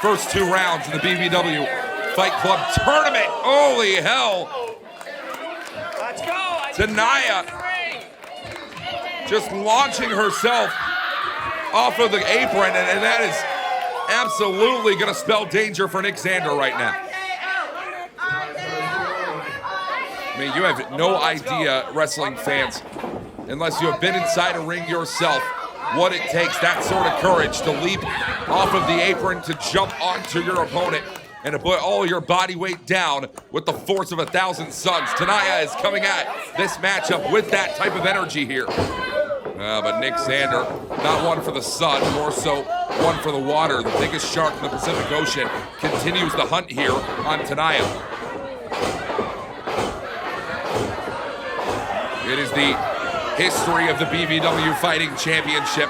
first two rounds in the BVW Fight Club tournament. Holy hell. Let's go. Taniah just launching herself off of the apron, and that is absolutely going to spell danger for Nick Zander right now. I mean, you have no idea, wrestling fans, unless you have been inside a ring yourself, what it takes, that sort of courage to leap off of the apron, to jump onto your opponent, and to put all your body weight down with the force of 1,000 suns. Taniah is coming at this matchup with that type of energy here. But Nick Zander, not one for the sun, more so one for the water. The biggest shark in the Pacific Ocean continues the hunt here on Taniah. It is the history of the BVW Fighting Championship.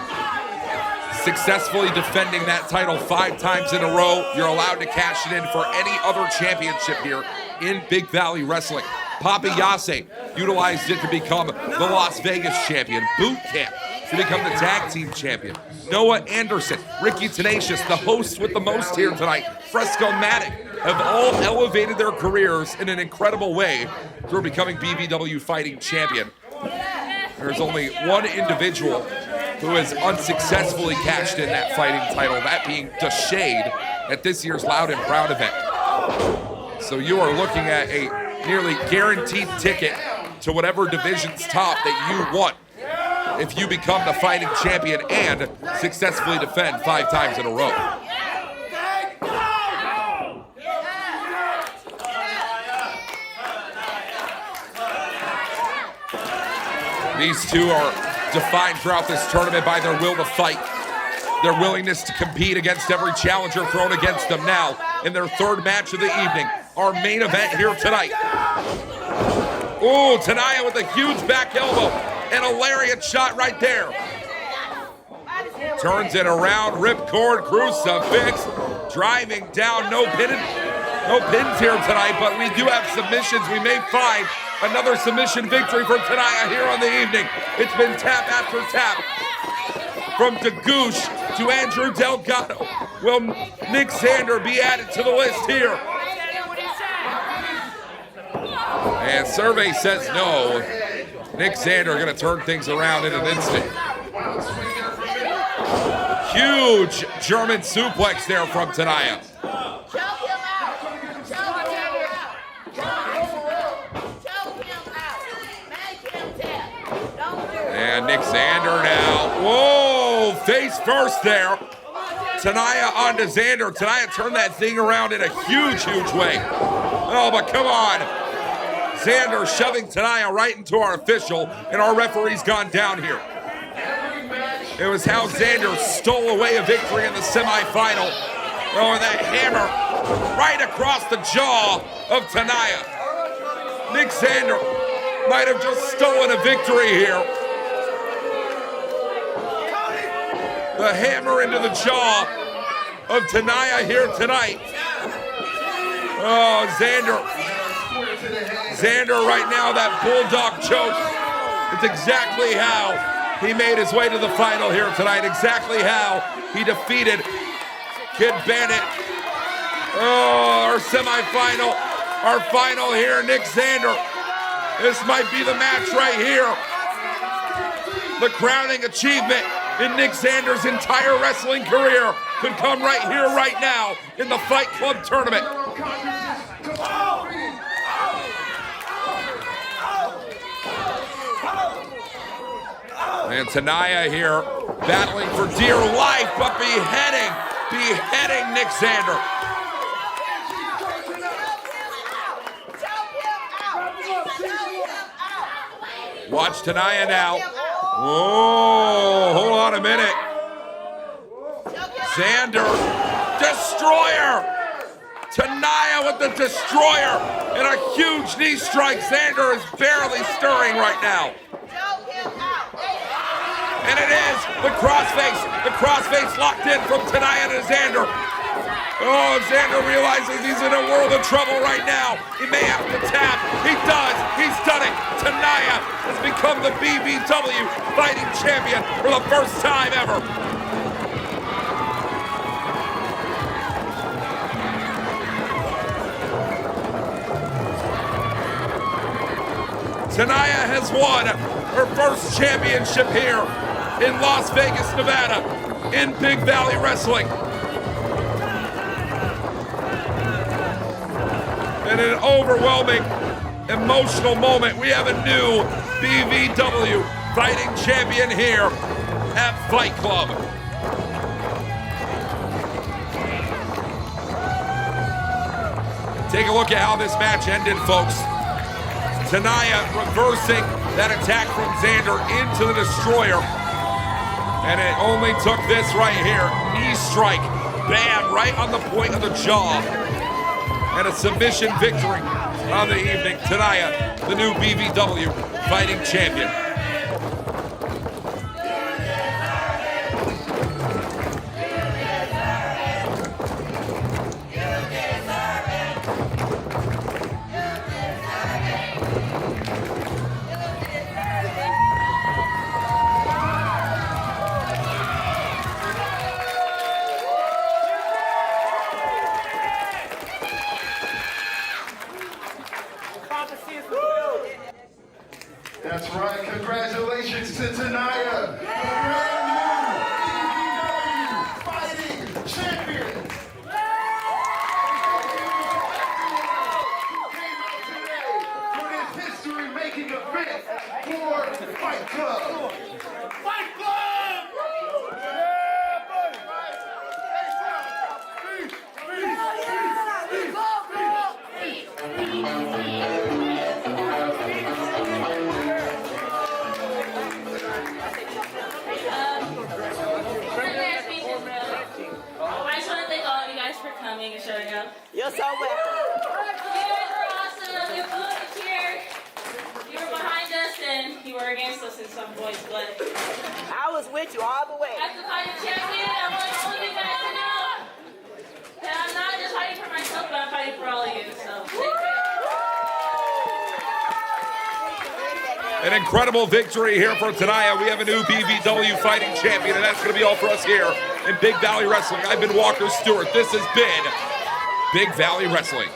Successfully defending that title 5 times in a row. You're allowed to cash it in for any other championship here in Big Valley Wrestling. Papa Yase utilized it to become the Las Vegas champion. Boot Camp to become the tag team champion. Noah Anderson, Ricky Tenacious, the hosts with the most here tonight, Frescomattic, have all elevated their careers in an incredible way through becoming BVW Fighting Champion. There's only one individual who has unsuccessfully cashed in that fighting title, that being DeShade at this year's Loud and Proud event. So you are looking at a nearly guaranteed ticket to whatever division's top that you want if you become the fighting champion and successfully defend 5 times in a row. These two are defined throughout this tournament by their will to fight, their willingness to compete against every challenger thrown against them. Now, in their 3rd match of the evening, our main event here tonight. Oh, Taniah with a huge back elbow and a lariat shot right there. Turns it around, ripcord, crucifix, driving down, no pins here tonight, but we do have submissions. We may find another submission victory for Taniah here on the evening. It's been tap after tap. From GOOSH to Andrew Delgado. Will Nick Zander be added to the list here? And survey says no. Nick Zander going to turn things around in an instant. Huge German suplex there from Taniah. And Nick Zander now. Whoa, face first there. Taniah onto Zander. Taniah turned that thing around in a huge, huge way. Oh, but come on. Zander shoving Taniah right into our official, and our referee's gone down here. It was how Zander stole away a victory in the semifinal. Oh, and that hammer right across the jaw of Taniah. Nick Zander might have just stolen a victory here. The hammer into the jaw of Taniah here tonight. Oh, Zander right now, that bulldog choke. It's exactly how he made his way to the final here tonight. Exactly how he defeated Kid Bandit. Oh, our semifinal, our final here, Nick Zander. This might be the match right here. The crowning achievement in Nick Zander's entire wrestling career could come right here, right now, in the Fight Club tournament. And Taniah here battling for dear life, but beheading Nick Zander. Watch Taniah now. Whoa, hold on a minute. Zander, destroyer. Taniah with the destroyer and a huge knee strike. Zander is barely stirring right now. And it is the crossface locked in from Taniah to Zander. Oh, Zander realizes he's in a world of trouble right now. He may have to tap. He does. He's done it. Taniah has become the BVW Fighting Champion for the first time ever. Taniah has won her first championship here in Las Vegas, Nevada, in Big Valley Wrestling. In an overwhelming, emotional moment, we have a new BVW Fighting Champion here at Fight Club. Take a look at how this match ended, folks. Taniah reversing that attack from Zander into the destroyer. And it only took this right here. Knee strike, bam, right on the point of the jaw. And a submission victory of the evening, Taniah, the new BVW Fighting Champion. That's right. Congratulations to Taniah, the brand new BVW Fighting Champion. Came out today for this history-making event for Fight Club. Fight Club! Yeah, buddy! I just want to thank all of you guys for coming and showing up. You're so welcome. You guys were awesome. You blew up the chair. You were behind us and you were against us in some points, but I was with you all the way. as the fighting champion, I want all of you guys to know that I'm not just fighting for myself, but I'm fighting for all of you. So thank you. An incredible victory here for Taniah. We have a new BVW Fighting Champion, and that's going to be all for us here in Big Valley Wrestling. I've been Walker Stewart. This has been Big Valley Wrestling.